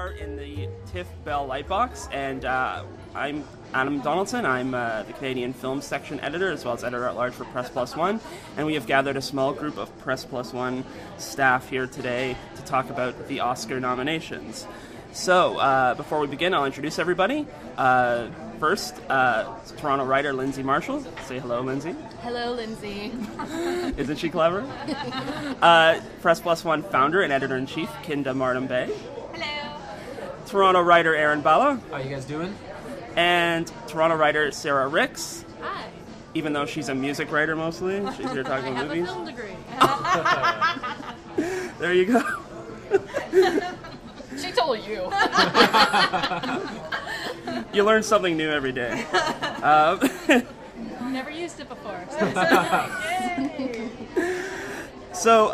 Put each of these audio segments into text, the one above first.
are in the TIFF Bell Lightbox, and I'm Donaldson. I'm the Canadian Film Section Editor, as well as Editor-at-Large for PRESS+1, and we have gathered a small group of PRESS+1 staff here today to talk about the Oscar nominations. So, before we begin, I'll introduce everybody. First, Toronto writer Lindsay Marshall. Say hello, Lindsay. Hello, Lindsay. Isn't she clever? PRESS+1 founder and editor-in-chief, Kindah Mardam Bey. Hello. Toronto writer Aaron Bala. How are you guys doing? And Toronto writer Sarah Rix. Hi. Even though she's a music writer mostly. She's here talking about movies. I have a film degree. There you go. She told you. You learn something new every day. Never used it before. So,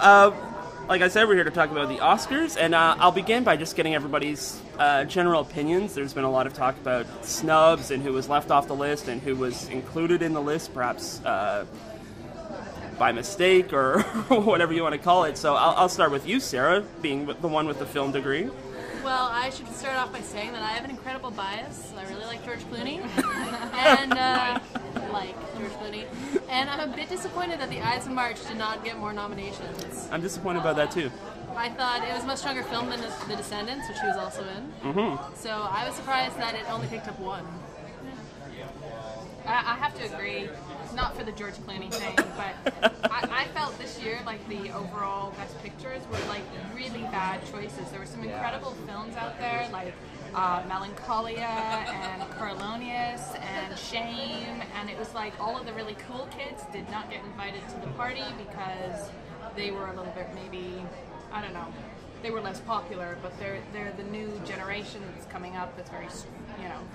like I said, we're here to talk about the Oscars, and I'll begin by just getting everybody's general opinions. There's been a lot of talk about snubs and who was left off the list and who was included in the list, perhaps by mistake or whatever you want to call it. So I'll start with you, Sarah, being the one with the film degree. Well, I should start off by saying that I have an incredible bias. I really like George Clooney, and and I'm a bit disappointed that The Ides of March did not get more nominations. I'm disappointed about that too. I thought it was a much stronger film than The Descendants, which he was also in. Mm-hmm. So I was surprised that it only picked up one. I have to agree, not for the George Clooney thing, but I felt this year like the overall Best Pictures were like really bad choices. There were some incredible films out there, like Melancholia and Coriolanus and Shame, and it was like all of the really cool kids did not get invited to the party because they were a little bit maybe, I don't know, they were less popular, but they're the new generation that's coming up that's very,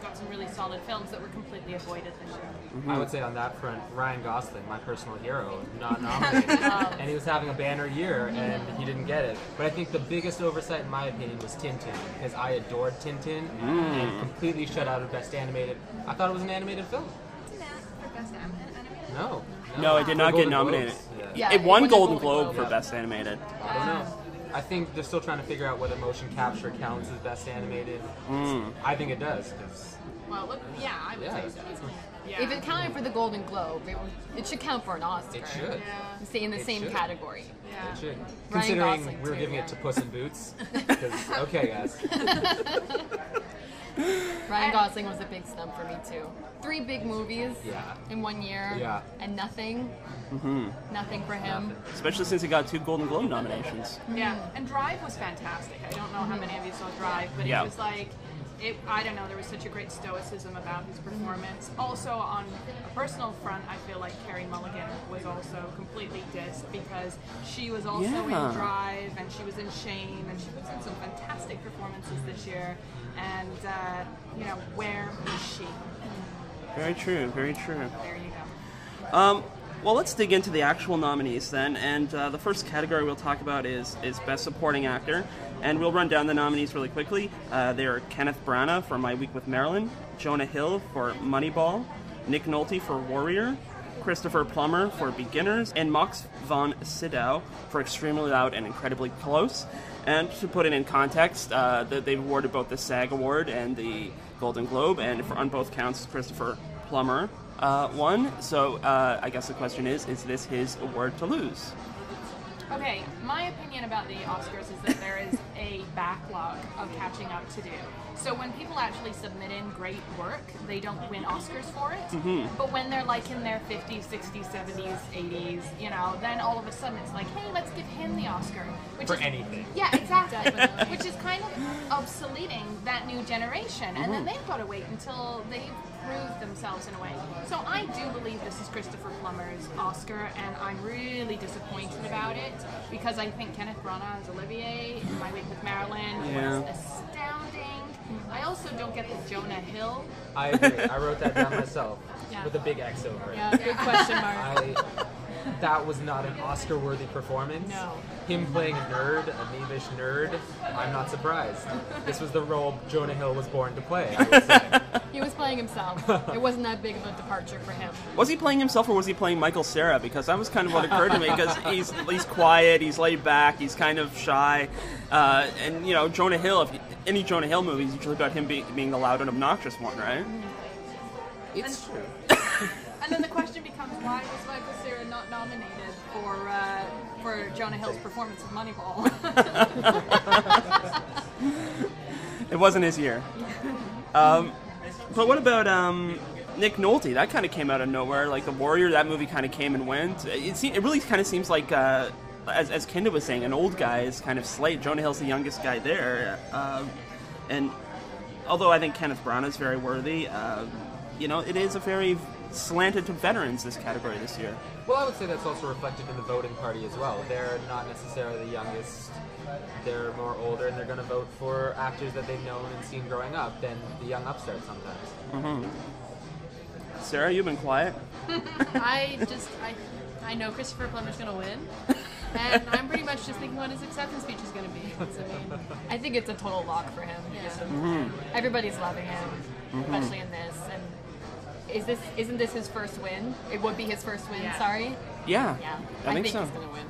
got some really solid films that were completely avoided this year. Mm-hmm. I would say on that front, Ryan Gosling, my personal hero, not nominated. And he was having a banner year, and he didn't get it. But I think the biggest oversight, in my opinion, was Tintin, because I adored Tintin, and completely shut out of Best Animated. I thought it was an animated film. Isn't that for Best Animated? No, it did not get nominated. Yeah, it won Golden Globe for Best Animated. I don't know. I think they're still trying to figure out whether motion capture counts as Best Animated. I think it does. Well, I would say so. Yeah. If it counted for the Golden Globe, it should count for an Oscar. It should. Yeah. Stay in the same category. Yeah. It should. Ryan Considering Gosling we were too, giving it to Puss in Boots. Okay, guys. Ryan Gosling was a big snub for me too. 3 big movies in 1 year, and nothing. Nothing for him. Especially since he got 2 Golden Globe nominations. Yeah, and Drive was fantastic. I don't know how many of you saw Drive, but it was like, I don't know, there was such a great stoicism about his performance. Also, on a personal front, I feel like Carey Mulligan was also completely dissed because she was also in Drive and she was in Shame and she puts in some fantastic performances this year. And, where is she? Very true, very true. There you go. Well, let's dig into the actual nominees then, and the first category we'll talk about is Best Supporting Actor, and we'll run down the nominees really quickly. They are Kenneth Branagh for My Week with Marilyn, Jonah Hill for Moneyball, Nick Nolte for Warrior, Christopher Plummer for Beginners, and Max von Sydow for Extremely Loud and Incredibly Close. And to put it in context, they've awarded both the SAG Award and the Golden Globe, and on both counts, Christopher Plummer won. So I guess the question is this his award to lose? Okay, my opinion about the Oscars is that there is a backlog of catching up to do. So when people actually submit in great work, they don't win Oscars for it. But when they're like in their 50s, 60s, 70s, 80s, then all of a sudden it's like, hey, let's give him the Oscar. For anything. Yeah, exactly. Which is kind of obsoleting that new generation. And then they've got to wait until they've proved themselves in a way. So I do believe this is Christopher Plummer's Oscar, and I'm really disappointed about it because I think Kenneth Branagh as Olivier in My Week with Marilyn was astounding. I also don't get the Jonah Hill. I agree. I wrote that down myself with a big X over it. Yeah, big question mark. that was not an Oscar-worthy performance. No. Him playing a nerd, a knavish nerd, I'm not surprised. This was the role Jonah Hill was born to play, I would say. He was playing himself. It wasn't that big of a departure for him. Was he playing himself or was he playing Michael Cera? Because that was kind of what occurred to me. Because he's quiet, he's laid back, he's kind of shy, and you know Jonah Hill. Any Jonah Hill movie is usually about him being the loud and obnoxious one, right? It's true. And then the question becomes, why was Michael Cera not nominated for Jonah Hill's performance of Moneyball? It wasn't his year. But what about Nick Nolte? That kind of came out of nowhere. Like The Warrior, that movie kind of came and went. It really kind of seems like, as Kindah was saying, an old guy is kind of slate. Jonah Hill's the youngest guy there. And although I think Kenneth Branagh is very worthy, you know, it is a very slanted to veterans, this category this year. Well, I would say that's also reflected in the voting party as well. They're not necessarily the youngest. They're more older, and they're going to vote for actors that they've known and seen growing up than the young upstarts sometimes. Mm-hmm. Sarah, you've been quiet. I know Christopher Plummer's going to win, and I'm pretty much just thinking what his acceptance speech is going to be. I think it's a total lock for him. Yeah. Mm-hmm. Everybody's loving him, especially in this. And isn't this his first win? It would be his first win. Yeah. Sorry. Yeah, Yeah, I think so. he's going to win.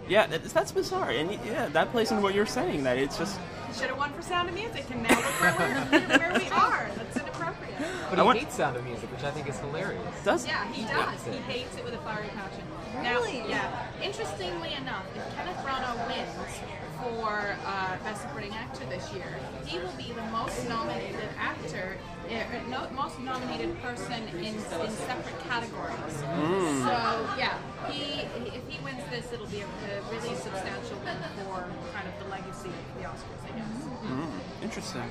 Yeah, that's bizarre, and yeah, that plays into what you're saying. That it's just Should have won for Sound of Music, and now look where we are. That's inappropriate. But he hates Sound of Music, which I think is hilarious. does. Yeah, he does. He hates it with a fiery passion. Really? Now, yeah. Interestingly enough, if Kenneth Branagh wins for Best Supporting Actor this year, he will be the most nominated actor, most nominated person in separate categories. So, yeah, if he wins this, it'll be a really substantial win for kind of the legacy of the Oscars, I guess. Interesting.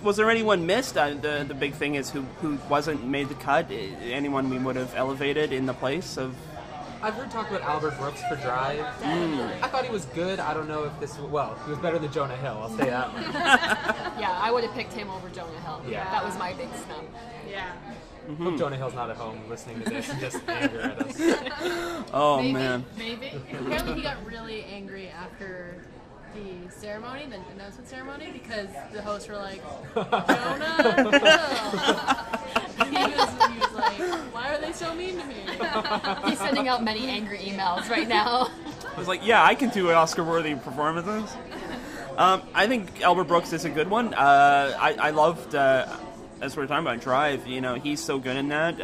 Was there anyone missed? The big thing is who wasn't made the cut. Anyone we would have elevated in the place of? I've heard talk about Albert Brooks for Drive. I thought he was good. I don't know if this... Well, he was better than Jonah Hill, I'll say that one. Yeah, I would have picked him over Jonah Hill. Yeah. That was my big snub. Yeah. Hope Jonah Hill's not at home listening to this and just anger at us. Oh Maybe, man. maybe. Apparently he got really angry after the ceremony, the announcement ceremony, because the hosts were like, Jonah Hill. He was like, why are they so mean to me? He's sending out many angry emails right now. I was like, yeah, I can do Oscar-worthy performances. I think Albert Brooks is a good one. I loved, as we were talking about Drive, you know, he's so good in that.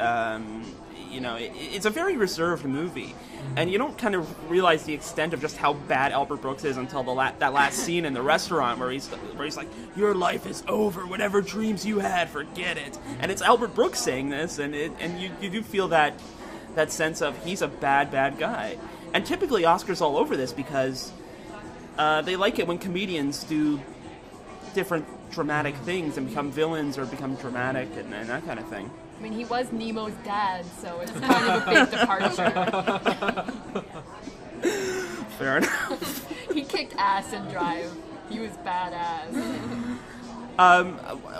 You know, it's a very reserved movie. And you don't kind of realize the extent of just how bad Albert Brooks is until that last scene in the restaurant where he's like, your life is over, whatever dreams you had, forget it. And it's Albert Brooks saying this, and you do feel that sense of he's a bad guy. And typically Oscars all over this because they like it when comedians do different dramatic things and become villains or become dramatic and that kind of thing. I mean, he was Nemo's dad, so it's kind of a big departure. Fair enough. He kicked ass in Drive. He was badass.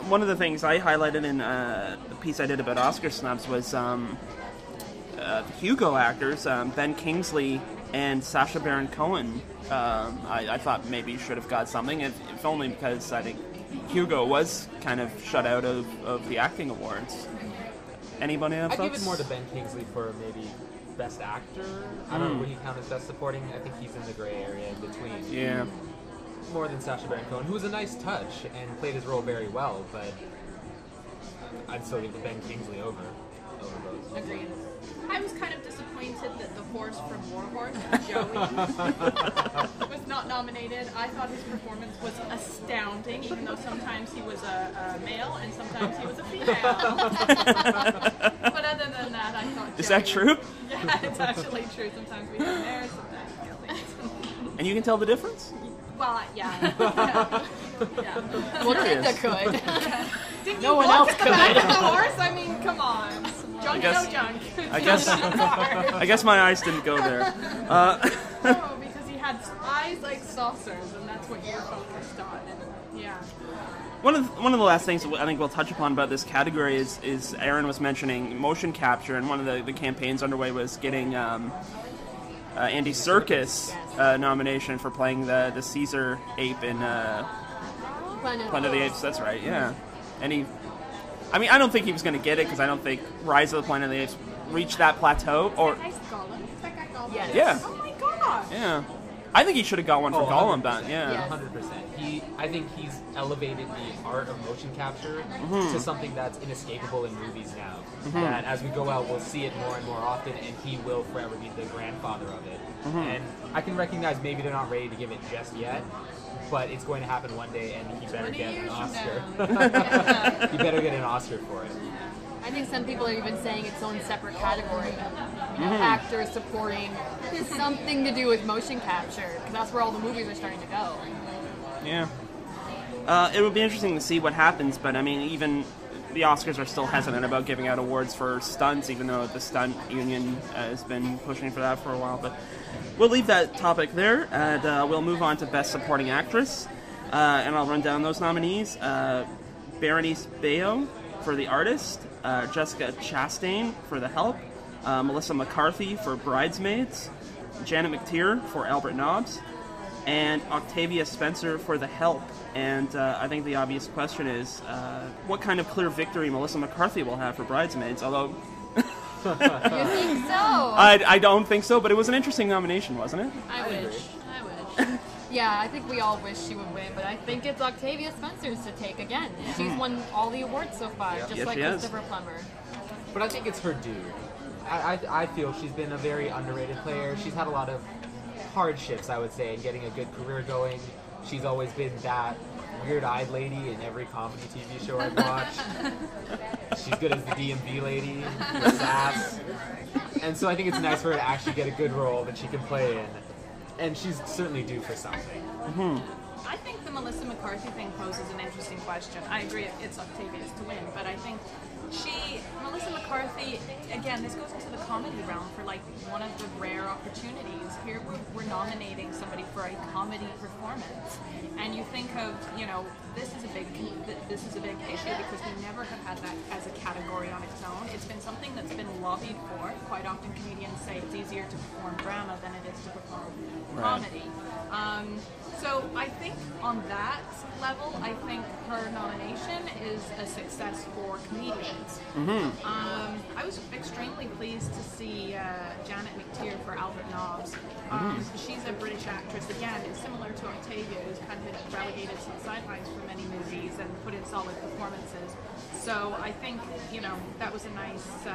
One of the things I highlighted in the piece I did about Oscar snubs was the Hugo actors, Ben Kingsley and Sacha Baron Cohen. I thought maybe should have got something, if only because I think Hugo was kind of shut out of the acting awards. Anybody have thoughts? I give it more to Ben Kingsley for maybe Best Actor. I don't know, would he count as Best Supporting? I think he's in the gray area in between. Yeah. More than Sacha Baron Cohen, who was a nice touch and played his role very well, but I'd still give Ben Kingsley over both. Agreed. I was kind of disappointed that the horse from Warhorse, Joey, was not nominated. I thought his performance was astounding, even though sometimes he was a male and sometimes he was a female. But other than that, I thought Is Joey, that true? Yeah, it's actually true. Sometimes we have hair, sometimes we have And you can tell the difference? Well, yeah. Well, Kindah could. Didn't No you one look else at the back of the horse? I mean, come on. Junk, guess- no junk. I guess my eyes didn't go there. No, because he had eyes like saucers, and that's what you're focused on. And, yeah. One of the last things I think we'll touch upon about this category is Aaron was mentioning motion capture, and one of the campaigns underway was getting Andy Serkis nomination for playing the Caesar ape in Planet of the Apes. That's right, yeah. And I don't think he was going to get it because I don't think Rise of the Planet of the Apes reached that plateau. Or Yes. yeah, Oh my god! yeah. I think he should have got one for Gollum, but yeah. 100%. I think he's elevated the art of motion capture to something that's inescapable in movies now. That as we go out, we'll see it more and more often, and he will forever be the grandfather of it. And I can recognize maybe they're not ready to give it just yet, but it's going to happen one day, and he better get an Oscar. He better get an Oscar for it. I think some people are even saying its own separate category. Actors supporting something to do with motion capture, because that's where all the movies are starting to go. Yeah. It would be interesting to see what happens, but I mean, even the Oscars are still hesitant about giving out awards for stunts, even though the stunt union has been pushing for that for a while. But we'll leave that topic there, and we'll move on to Best Supporting Actress, and I'll run down those nominees. Berenice Bejo for The Artist, Jessica Chastain for The Help, Melissa McCarthy for Bridesmaids, Janet McTeer for Albert Nobbs, and Octavia Spencer for The Help. And I think the obvious question is, what kind of clear victory Melissa McCarthy will have for Bridesmaids, although... You think so? I don't think so, but it was an interesting nomination, wasn't it? I wish. Yeah, I think we all wish she would win, but I think it's Octavia Spencer's to take again. She's won all the awards so far, just Yes, like she has. Christopher Plummer. But I think it's her due. I feel she's been a very underrated player. She's had a lot of hardships, I would say, in getting a good career going. She's always been that weird-eyed lady in every comedy TV show I've watched. She's good as the DMV lady with sass. And so I think it's nice for her to actually get a good role that she can play in. And she's certainly due for something. I think the Melissa McCarthy thing poses an interesting question. I agree it's Octavia's to win, but I think Melissa McCarthy, again, this goes into the comedy realm for like one of the rare opportunities. Here we're nominating somebody for a comedy performance, and you think of, this is a big issue because we never have had that as a category on its own. It's been something that's been lobbied for. Quite often comedians say it's easier to perform drama than it is to perform comedy. So I think on that level, I think her nomination is a success for comedians. I was extremely pleased to see Janet McTeer for Albert Nobbs. She's a British actress, again, it's similar to Octavia, who's kind of been relegated to the sidelines for many movies and put in solid performances. So I think, that was a nice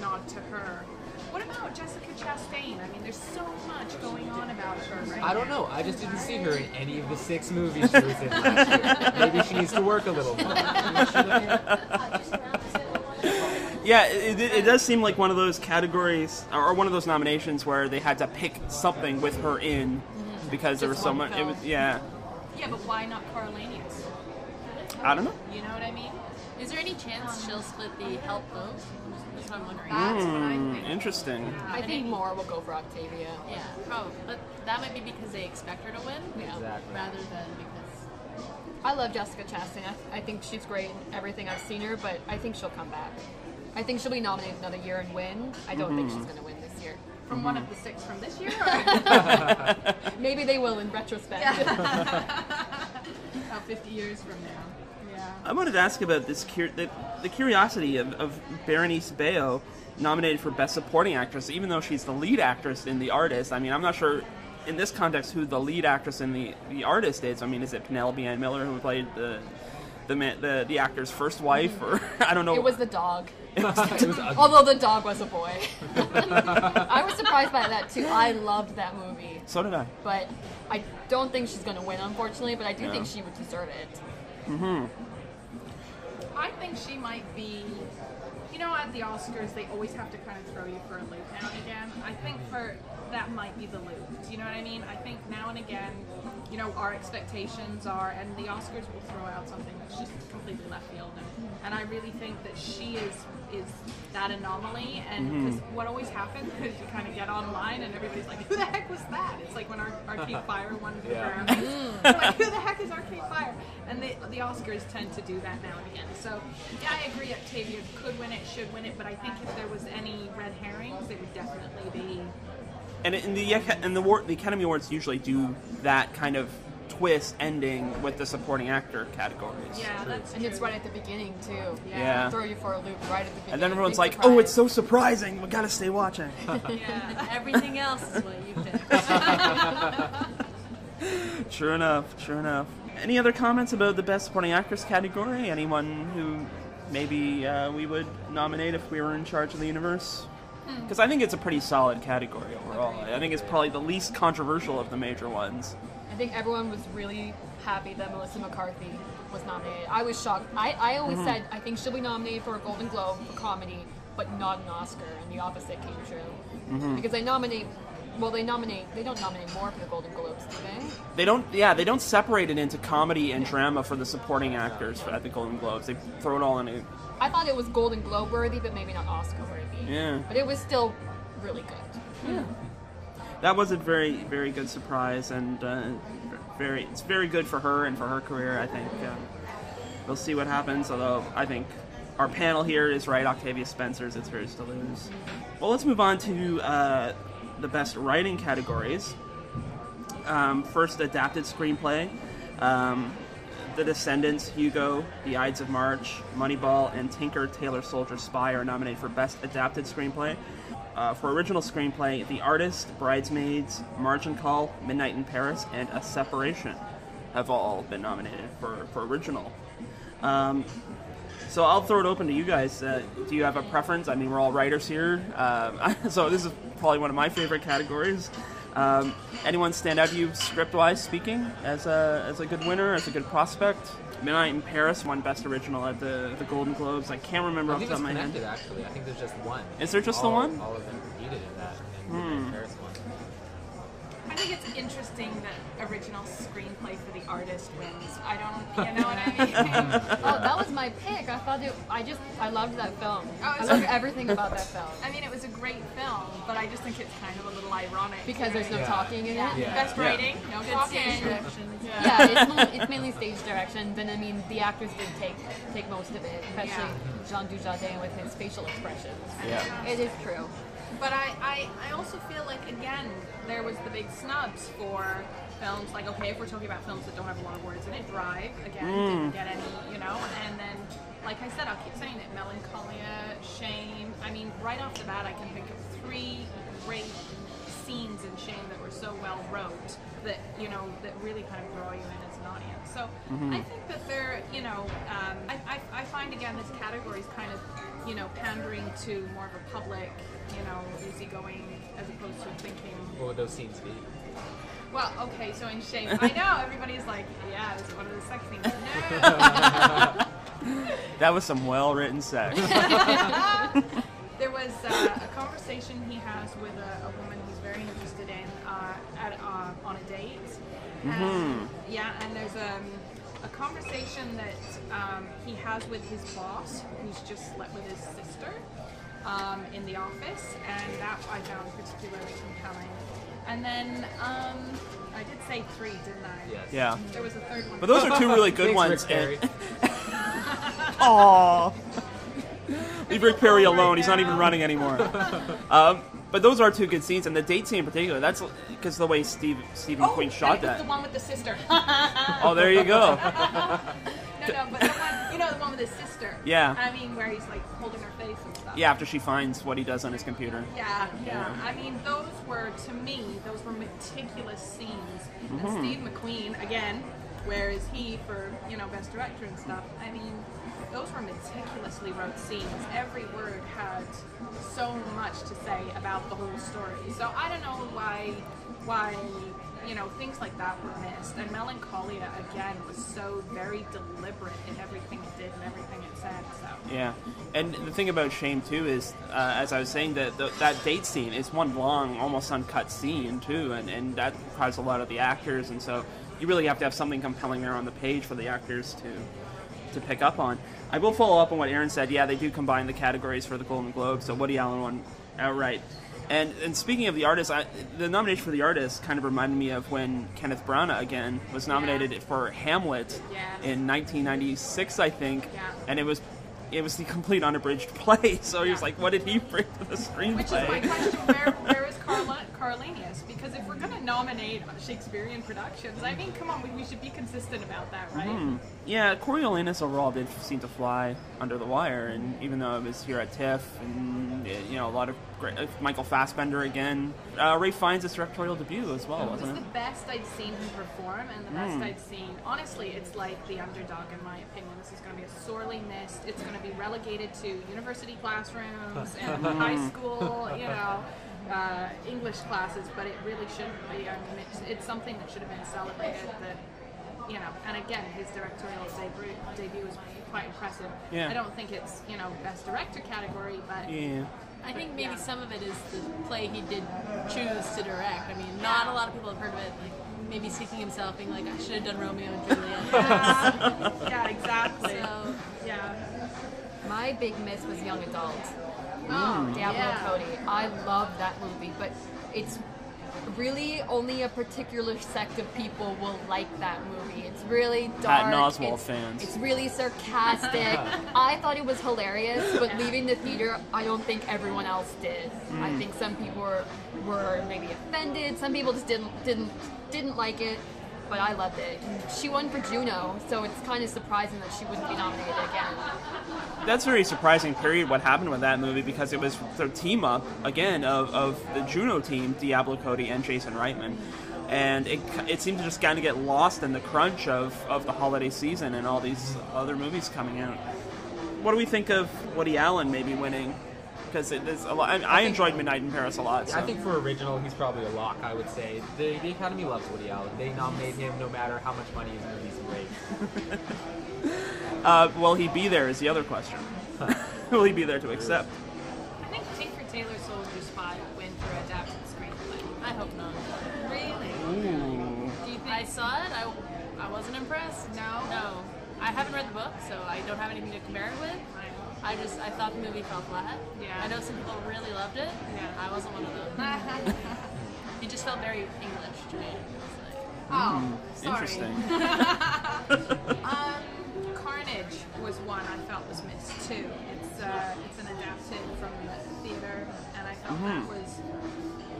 nod to her. What about Jessica Chastain? I mean, there's so much going on about her right now. I don't know. I just didn't see her in any of the 6 movies she was in last year. Maybe she needs to work a little more. Yeah, it does seem like one of those categories, or one of those nominations where they had to pick something with her in, because there was so much. Yeah, but why not Carlanius? I don't know. You know what I mean? Is there any chance she'll split the Help vote? That's what I'm wondering. That's what I think. Interesting. I think more will go for Octavia. Yeah, probably. But that might be because they expect her to win, Exactly. rather than because. I love Jessica Chastain. I think she's great in everything I've seen her, but I think she'll come back. I think she'll be nominated another year and win. I don't think she's going to win this year. From one of the 6 from this year? Or? Maybe they will in retrospect. About 50 years from now. Yeah. I wanted to ask about this the curiosity of Berenice Bejo nominated for Best Supporting Actress, even though she's the lead actress in The Artist. I mean, I'm not sure in this context who the lead actress in The Artist is. I mean, is it Penelope Ann Miller who played the actor's first wife, or I don't know. It was the dog. It was ugly. Although the dog was a boy. I was surprised by that too. I loved that movie. So did I. But I don't think she's going to win, unfortunately, but I do think she would deserve it. I think she might be, at the Oscars, they always have to kind of throw you for a loop now and again. I think for that might be the loop. Do you know what I mean? I think now and again, you know, our expectations are, and the Oscars will throw out something that's just completely left field. And I really think that she is that anomaly. And because what always happens is you kind of get online and everybody's like, who the heck was that? It's like when Arcade Fire won the Grammys. Like, who the heck is Arcade Fire? And the Oscars tend to do that now and again. So yeah, I agree. Octavia could win it, should win it, but I think if there was any red herrings, it would definitely be. And the Academy Awards usually do that kind of twist ending with the supporting actor categories. Yeah, that's and true. it's right at the beginning too. Yeah. Throw you for a loop right at the beginning. And then everyone's like, surprise. "Oh, it's so surprising! We gotta stay watching." Yeah, everything else is what you picked. True enough. True enough. Any other comments about the Best Supporting Actress category? Anyone who maybe we would nominate if we were in charge of the universe? Because I think it's a pretty solid category overall. I think it's probably the least controversial of the major ones. I think everyone was really happy that Melissa McCarthy was nominated. I was shocked. I always said I think she'll be nominated for a Golden Globe for comedy, but not an Oscar, and the opposite came true. Because they don't nominate more for the Golden Globes, do they? They don't. Yeah, they don't separate it into comedy and drama for the supporting actors at the Golden Globes. They throw it all in it. I thought it was Golden Globe worthy, but maybe not Oscar worthy. Yeah. But it was still really good. Yeah. That was a very, very good surprise, and it's very good for her and for her career. I think we'll see what happens. Although I think our panel here is right. Octavia Spencer's it's hers to lose. Well, let's move on to the best writing categories. First, adapted screenplay. The Descendants, Hugo, The Ides of March, Moneyball, and Tinker, Tailor Soldier Spy are nominated for Best Adapted Screenplay. For original screenplay, The Artist, Bridesmaids, Margin Call, Midnight in Paris, and A Separation have all been nominated for original. So I'll throw it open to you guys. Do you have a preference? I mean, we're all writers here, so this is probably one of my favorite categories. Anyone stand out to you, script-wise speaking, as a good winner, as a good prospect? Midnight in Paris won Best Original at the Golden Globes. I can't remember off the top of my head. Actually, I think there's just one. Is there just the one? All of them competed in that, and Midnight in Paris won. I think it's interesting that original screenplay for The Artist wins. I don't, you know what I mean? Oh, that was my pick. I loved that film. Oh, I loved everything about that film. I mean, it was a great film, but I just think it's kind of a little ironic. Because there's no talking in it. Yeah. Best writing, no talking. Stage directions. Yeah, it's mainly stage directions, and I mean, the actors did take most of it, especially Jean Dujardin with his facial expressions. Yeah. It is true. But I also feel like, again, there was the big snubs for films. Like, okay, if we're talking about films that don't have a lot of words in it, Drive, again, didn't get any, you know. And then, like I said, I'll keep saying it, Melancholia, Shame. I mean, right off the bat, I can think of 3 great scenes in Shame that were so well wrote that, you know, that really kind of draw you in as an audience. So I think that they're, you know, I find, again, this category is kind of, you know, pandering to more of a public, you know, easygoing, as opposed to thinking. What would those scenes be? Well, okay, so in Shame, I know everybody's like, yeah, this is one of the sex scenes. No. That was some well-written sex. There was a conversation he has with a woman he's very interested in on a date. And, yeah, and there's a conversation that he has with his boss, who's just slept with his sister in the office, and that I found particularly compelling. And then I did say 3, didn't I? Yes. Yeah. There was a third one. But those are 2 really good Thanks, ones. Rick Perry. Aww. Leave Rick Perry alone. He's not even running anymore. But those are 2 good scenes, and the date scene in particular, that's because the way Steve McQueen shot that. The one with the sister. Oh, there you go. No, but the one, you know, the one with his sister. Yeah. I mean, where he's like holding her face and stuff. Yeah, after she finds what he does on his computer. Yeah. I mean, those were, to me, meticulous scenes. And Steve McQueen, again, where is he for, you know, Best Director and stuff? I mean, those were meticulously wrote scenes. Every word had so much to say about the whole story. So I don't know why you know, things like that were missed. And Melancholia, again, was so very deliberate in everything it did and everything it said. So Yeah, and the thing about Shame too is, as I was saying, that that date scene is one long, almost uncut scene too, and that requires a lot of the actors, and so you really have to have something compelling there on the page for the actors to pick up on. I will follow up on what Aaron said. Yeah, they do combine the categories for the Golden Globe, so Woody Allen won outright. And speaking of the artist, the nomination for the artist kind of reminded me of when Kenneth Branagh again was nominated for Hamlet in 1996, I think, and it was the complete unabridged play. So he was like, what did he bring to the screenplay? which is my question: where is Carlenius? Because if we're going to nominate Shakespearean productions, I mean, come on, we should be consistent about that, right? Yeah, Coriolanus overall did seem to fly under the wire, and even though it was here at TIFF, and you know, a lot of great, Michael Fassbender again, Ray Fiennes' directorial debut as well, wasn't it? It was the best I'd seen him perform, and the best I'd seen. Honestly, it's like the underdog, in my opinion. This is going to be a sorely missed. It's going to be relegated to university classrooms and high school, you know, English classes, but it really shouldn't be. I mean, it's something that should have been celebrated. That, you know, and again, his directorial debut was quite impressive. Yeah. I don't think it's, you know, best director category, but I think maybe some of it is the play he did choose to direct. I mean, not a lot of people have heard of it. Like, maybe seeking himself, being like, I should have done Romeo and Juliet. yeah, exactly. So, yeah. My big miss was Young Adult. Diablo Cody. I love that movie, but it's really only a particular sect of people will like that movie. It's really dark. Patton Oswalt fans. It's really sarcastic. I thought it was hilarious, but leaving the theater, I don't think everyone else did. I think some people were maybe offended. Some people just didn't like it, but I loved it. And she won for Juno, so it's kind of surprising that she wouldn't be nominated again. That's very surprising, period, what happened with that movie, because it was the team-up, again, of the Juno team, Diablo Cody and Jason Reitman. And it seemed to just kind of get lost in the crunch of the holiday season and all these other movies coming out. What do we think of Woody Allen maybe winning? Because there's a lot. I enjoyed Midnight in Paris a lot. So. I think for original, he's probably a lock, I would say. The Academy loves Woody Allen. They nominate him no matter how much money his movies make. Will he be there is the other question. Will he be there to accept? I think Tinker Tailor Soldier Spy will win for adapted screenplay. I hope not. Really? Ooh. Do you think? I saw it. I wasn't impressed. No. I haven't read the book, so I don't have anything to compare it with. I thought the movie fell flat. Yeah. I know some people really loved it. Yeah. I wasn't one of them. It just felt very English to me. Oh, sorry. Interesting. Carnage was one I felt was missed too. It's an adapted from the theater, and I felt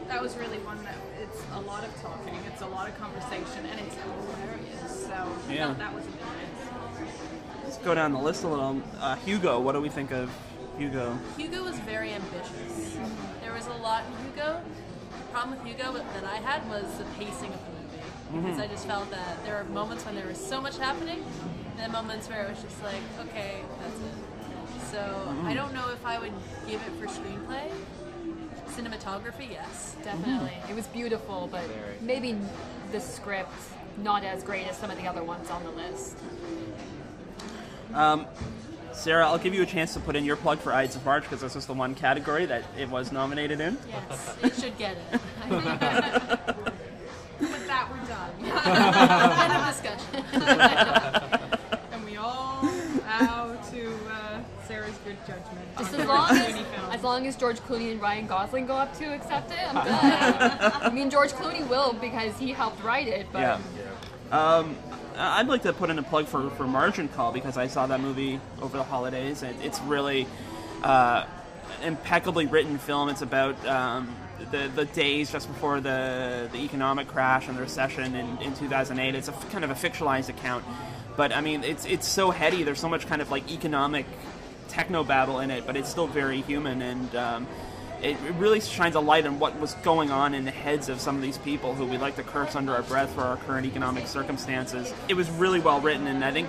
that was really one that it's a lot of talking, it's a lot of conversation, and it's hilarious. So I felt that was a big miss. Let's go down the list a little. Hugo, what do we think of Hugo? Hugo was very ambitious. There was a lot in Hugo. The problem with Hugo that I had was the pacing of the movie. Because I just felt that there were moments when there was so much happening, and then moments where it was just like, okay, that's it. So I don't know if I would give it for screenplay. Cinematography, yes. Definitely. It was beautiful, but maybe the script not as great as some of the other ones on the list. Sarah, I'll give you a chance to put in your plug for Ides of March, because this is the one category that it was nominated in. Yes, it should get it. With that, we're done. End of discussion. And we all bow to Sarah's good judgment. Just on as long as George Clooney and Ryan Gosling go up to accept it, I'm good. I mean, George Clooney will, because he helped write it, but... Yeah. I'd like to put in a plug for Margin Call, because I saw that movie over the holidays, and it's really impeccably written film. It's about the days just before the economic crash and the recession in 2008. It's a kind of a fictionalized account, but I mean it's so heady. There's so much kind of like economic technobabble in it, but it's still very human, and it really shines a light on what was going on in the heads of some of these people who we like to curse under our breath for our current economic circumstances. It was really well written, and I think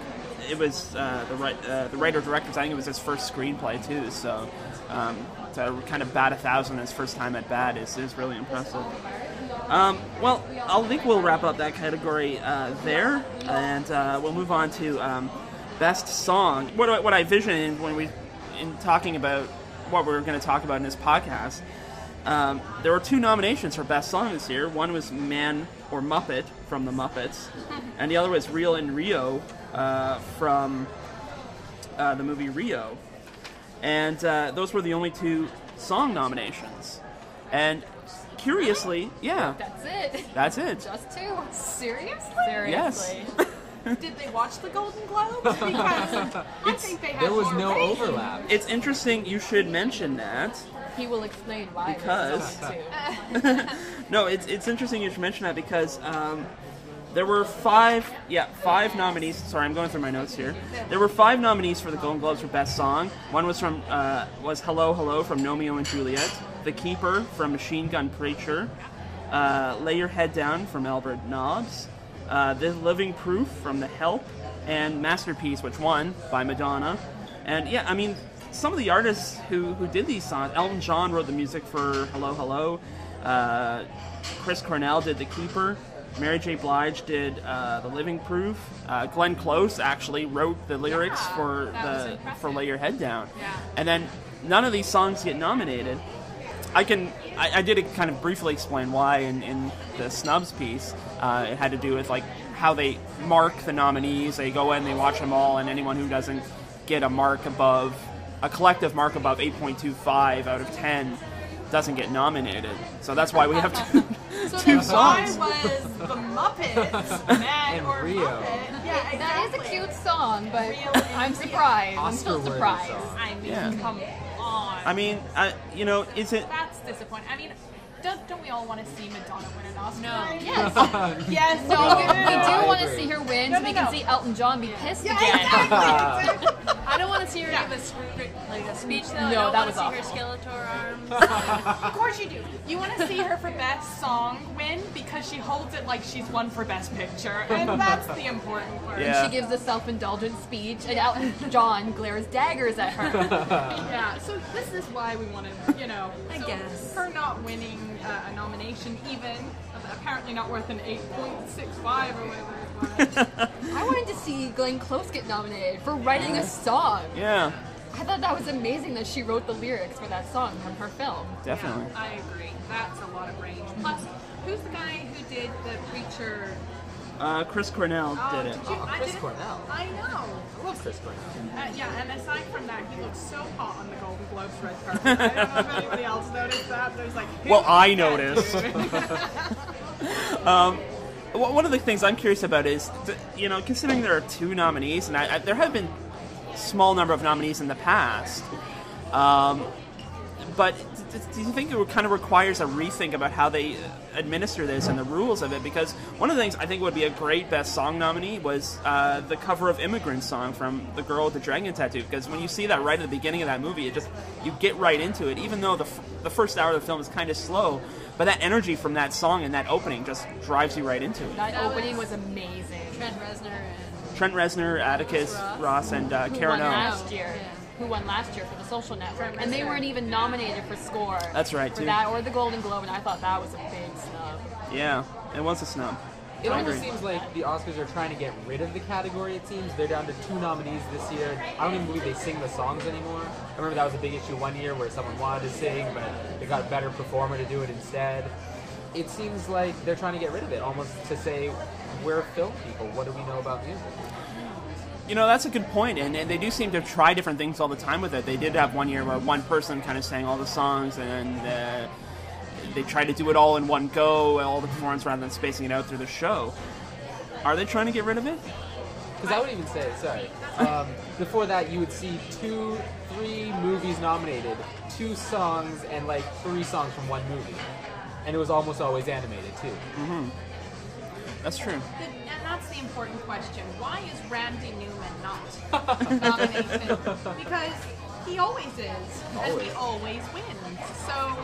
it was the writer-director's, I think it was his first screenplay too, so to kind of bat 1,000 his first time at bat is really impressive. Well, I think we'll wrap up that category there, and we'll move on to Best Song. What I visioned when in talking about what we're going to talk about in this podcast, there were 2 nominations for Best Song this year. One was Man or Muppet from the Muppets, and the other was Real in Rio from the movie Rio. And those were the only 2 song nominations. And curiously, yeah. That's it. That's it. Just 2. Seriously? Yes. Did they watch the Golden Globes? Because I think they had There was more no ratings. overlap. It's interesting you should mention that. He will explain why. Because- There's just 2. No, it's interesting you should mention that because there were 5 nominees. Sorry, I'm going through my notes here. There were 5 nominees for the Golden Globes for Best Song. One was was Hello Hello from Romeo and Juliet, The Keeper from Machine Gun Preacher, Lay Your Head Down from Albert Nobbs, The Living Proof from The Help, and Masterpiece, which won, by Madonna. And yeah, I mean, some of the artists who did these songs, Elton John wrote the music for Hello Hello, Chris Cornell did The Keeper, Mary J. Blige did The Living Proof, Glenn Close actually wrote the lyrics for Lay Your Head Down. Yeah. And then none of these songs get nominated. I did kind of briefly explain why in the snubs piece. It had to do with like how they mark the nominees. They go in, they watch them all, and anyone who doesn't get a collective mark above 8.25 out of 10 doesn't get nominated. So that's why we have two songs. Why was the Muppets Man And or Rio. Muppet? Yeah, exactly. That is a cute song, but Real in I'm Rio. surprised. I'm still Oscar-worthy surprised. song. I mean, Yeah. come on. I mean, is it? That's disappointing. I mean, don't we all want to see Madonna win an Oscar? No. Yes. Yes. No, we I do want to agree. see her win, No, so we no, can no. see Elton John be pissed Yeah, again. exactly. I don't want to see her Yeah. give a speech though. No, I don't that want was to see awful. her Skeletor arms. Of course you do. You want to see her for Best Song win because she holds it like she's won for Best Picture, and that's the important part. Yeah. She gives a self-indulgent speech, and Elton John glares daggers at her. Yeah, so this is why we want to, I guess. her not winning a nomination even, apparently not worth an 8.65 or whatever it was. I wanted to see Glenn Close get nominated for writing a song. Yeah, I thought that was amazing that she wrote the lyrics for that song from her film. definitely. Yeah, I agree. That's a lot of range. Plus, who's the guy who did the Preacher? Chris Cornell Oh, did it. you- I Chris didn't- Cornell. I know. I love Chris Cornell. Yeah, and aside from that, he looks so hot on the Golden Globes red carpet. I don't know if anybody else noticed that. There's like, Well, who I is that noticed. dude? One of the things I'm curious about is, considering there are 2 nominees, and there have been a small number of nominees in the past, but do you think it kind of requires a rethink about how they administer this and the rules of it? Because one of the things I think would be a great Best Song nominee was the cover of Immigrant Song from The Girl with the Dragon Tattoo, because when you see that right at the beginning of that movie, you get right into it, even though the first hour of the film is kind of slow. But that energy from that song and that opening just drives you right into it. That opening was amazing. Trent Reznor and Atticus Ross, and Who Karen won O. last year? Who won last year for The Social Network? And they weren't even nominated for score. That's right, For too. that or the Golden Globe, and I thought that was a big snub. Yeah, it was a snub. It I almost agree. seems like the Oscars are trying to get rid of the category, it seems. They're down to 2 nominees this year. I don't even believe they sing the songs anymore. I remember that was a big issue one year where someone wanted to sing, but they got a better performer to do it instead. It seems like they're trying to get rid of it, almost to say, we're film people. What do we know about music? That's a good point, and they do seem to try different things all the time with it. They did have one year where one person kind of sang all the songs, and they tried to do it all in one go, all the performance, rather than spacing it out through the show. Are they trying to get rid of it? Because I would even say, before that you would see 3 movies nominated, 2 songs, and like 3 songs from one movie. And it was almost always animated too. That's true. And that's the important question. Why is Randy Newman not nominated? Because he always is, and he always wins. So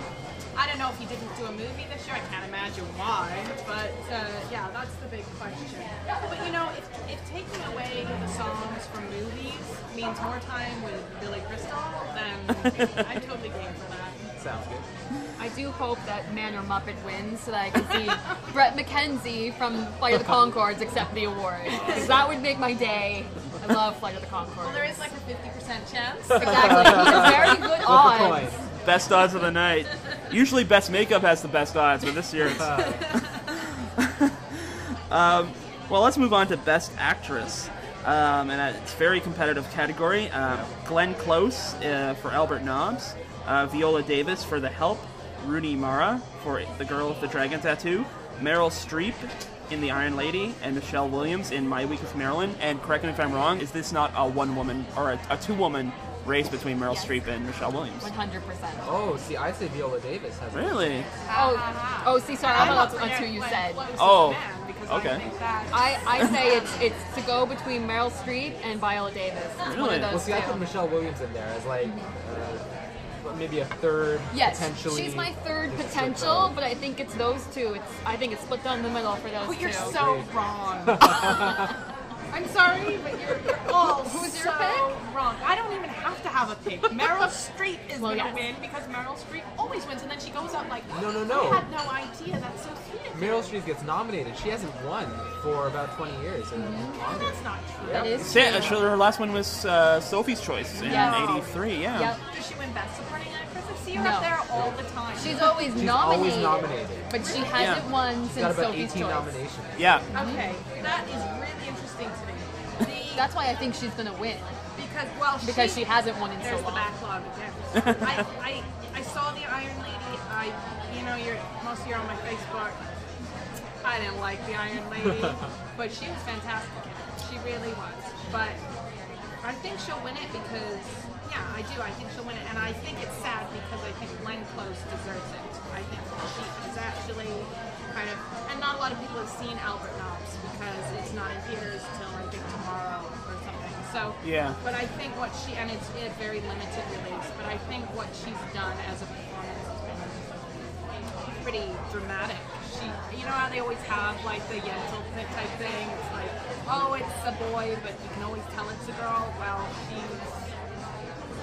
I don't know if he didn't do a movie this year. I can't imagine why. But yeah, that's the big question. But you know, if taking away the songs from movies means more time with Billy Crystal, then I'm totally game for that. Sounds good. I do hope that Man or Muppet wins so that I can see Brett McKenzie from Flight of the Conchords accept the award. Because that would make my day. I love Flight of the Conchords. Well, there is like a 50% chance. Exactly. He has very good odds. Best odds of the night. Usually Best Makeup has the best odds, but this year it's... well, let's move on to Best Actress. And it's a very competitive category. Glenn Close for Albert Nobbs. Viola Davis for The Help. Rooney Mara for The Girl with the Dragon Tattoo. Meryl Streep in The Iron Lady, and Michelle Williams in My Week with Marilyn. And correct me if I'm wrong, is this not a one-woman or a two-woman race between Meryl Streep and Michelle Williams? 100%. Oh, see, I'd say Viola Davis has. Really? See, sorry, I thought that's who you said. Oh, okay. I say it's to go between Meryl Streep and Viola Davis. It's one Really? of those Well, see, I two. put Michelle Williams in there as like maybe a third. Yes, potentially. she's my third potential, but I think it's those two. I think it's split down the middle for those Oh, two. you're so wrong. I'm sorry, but you're all Who's so your pick? wrong. I don't even have to have a pick. Meryl Streep is Well, going to yes. win because Meryl Streep always wins, and then she goes out like, No. I had no idea. That's so sweet. Meryl Streep gets nominated. She hasn't won for about 20 years. Or longer. That's not true. That is Sure, her last one was Sophie's Choice in Yes. '83. Yeah. Yep. Does she win Best Supporting Actress? I see her No. up there all the time. She's always She's nominated. always nominated. But she hasn't Yeah. won She's got since about Sophie's 18 Choice. nominations. Yeah. Okay, that is really interesting to me. That's why I think she's gonna win. Because She hasn't won in so there's the long. backlog again. I saw the Iron Lady. Most of you are on my Facebook. I didn't like the Iron Lady, but she was fantastic in it. She really was. But I think she'll win it because, yeah, I do. I think she'll win it, and I think it's sad because I think Glenn Close deserves it. I think she is actually kind of, and not a lot of people have seen Albert Nobbs because it's not in theaters till I think tomorrow or something. So Yeah. But I think and it's a very limited release. But I think what she's done as a performance has been pretty dramatic. You know how they always have like the Yentl type thing. It's like, oh, it's a boy, but you can always tell it's a girl. Well,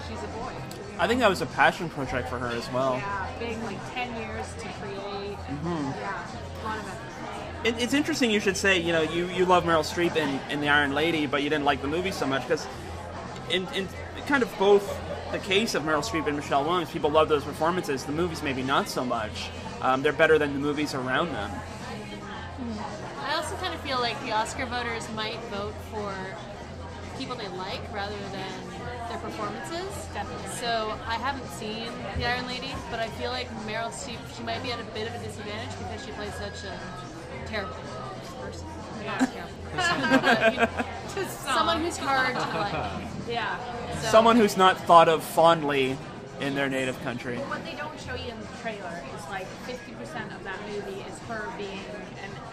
she's a boy. I think that was a passion project for her as well. Yeah, big, like 10 years to create. Yeah, a lot of effort. It's interesting you should say, you love Meryl Streep in The Iron Lady, but you didn't like the movie so much, because in kind of both the case of Meryl Streep and Michelle Williams, people love those performances. The movies maybe not so much. They're better than the movies around them. I also kind of feel like the Oscar voters might vote for people they like rather than their performances. Definitely. So I haven't seen The Iron Lady, but I feel like Meryl Streep, she might be at a bit of a disadvantage because she plays such a terrible person. Not terrible person. Someone who's hard to like. Yeah. So, Someone who's not thought of fondly in their native country. What they don't show you in the trailer is like 50% of that movie is her being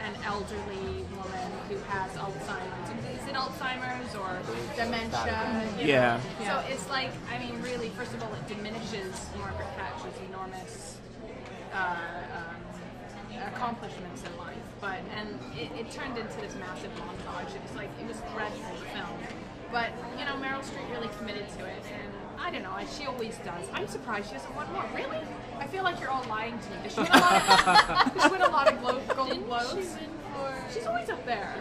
an elderly woman who has Alzheimer's. Is it Alzheimer's or dementia? Yeah. So it's like, I mean, really, first of all, it diminishes Margaret Thatcher's enormous accomplishments in life. And it turned into this massive montage. It was dreadful, the film. But, Meryl Streep really committed to it. And I don't know, she always does. I'm surprised she hasn't won more. Really? I feel like you're all lying to me. Does she win a lot of Golden Globes? She's always up there.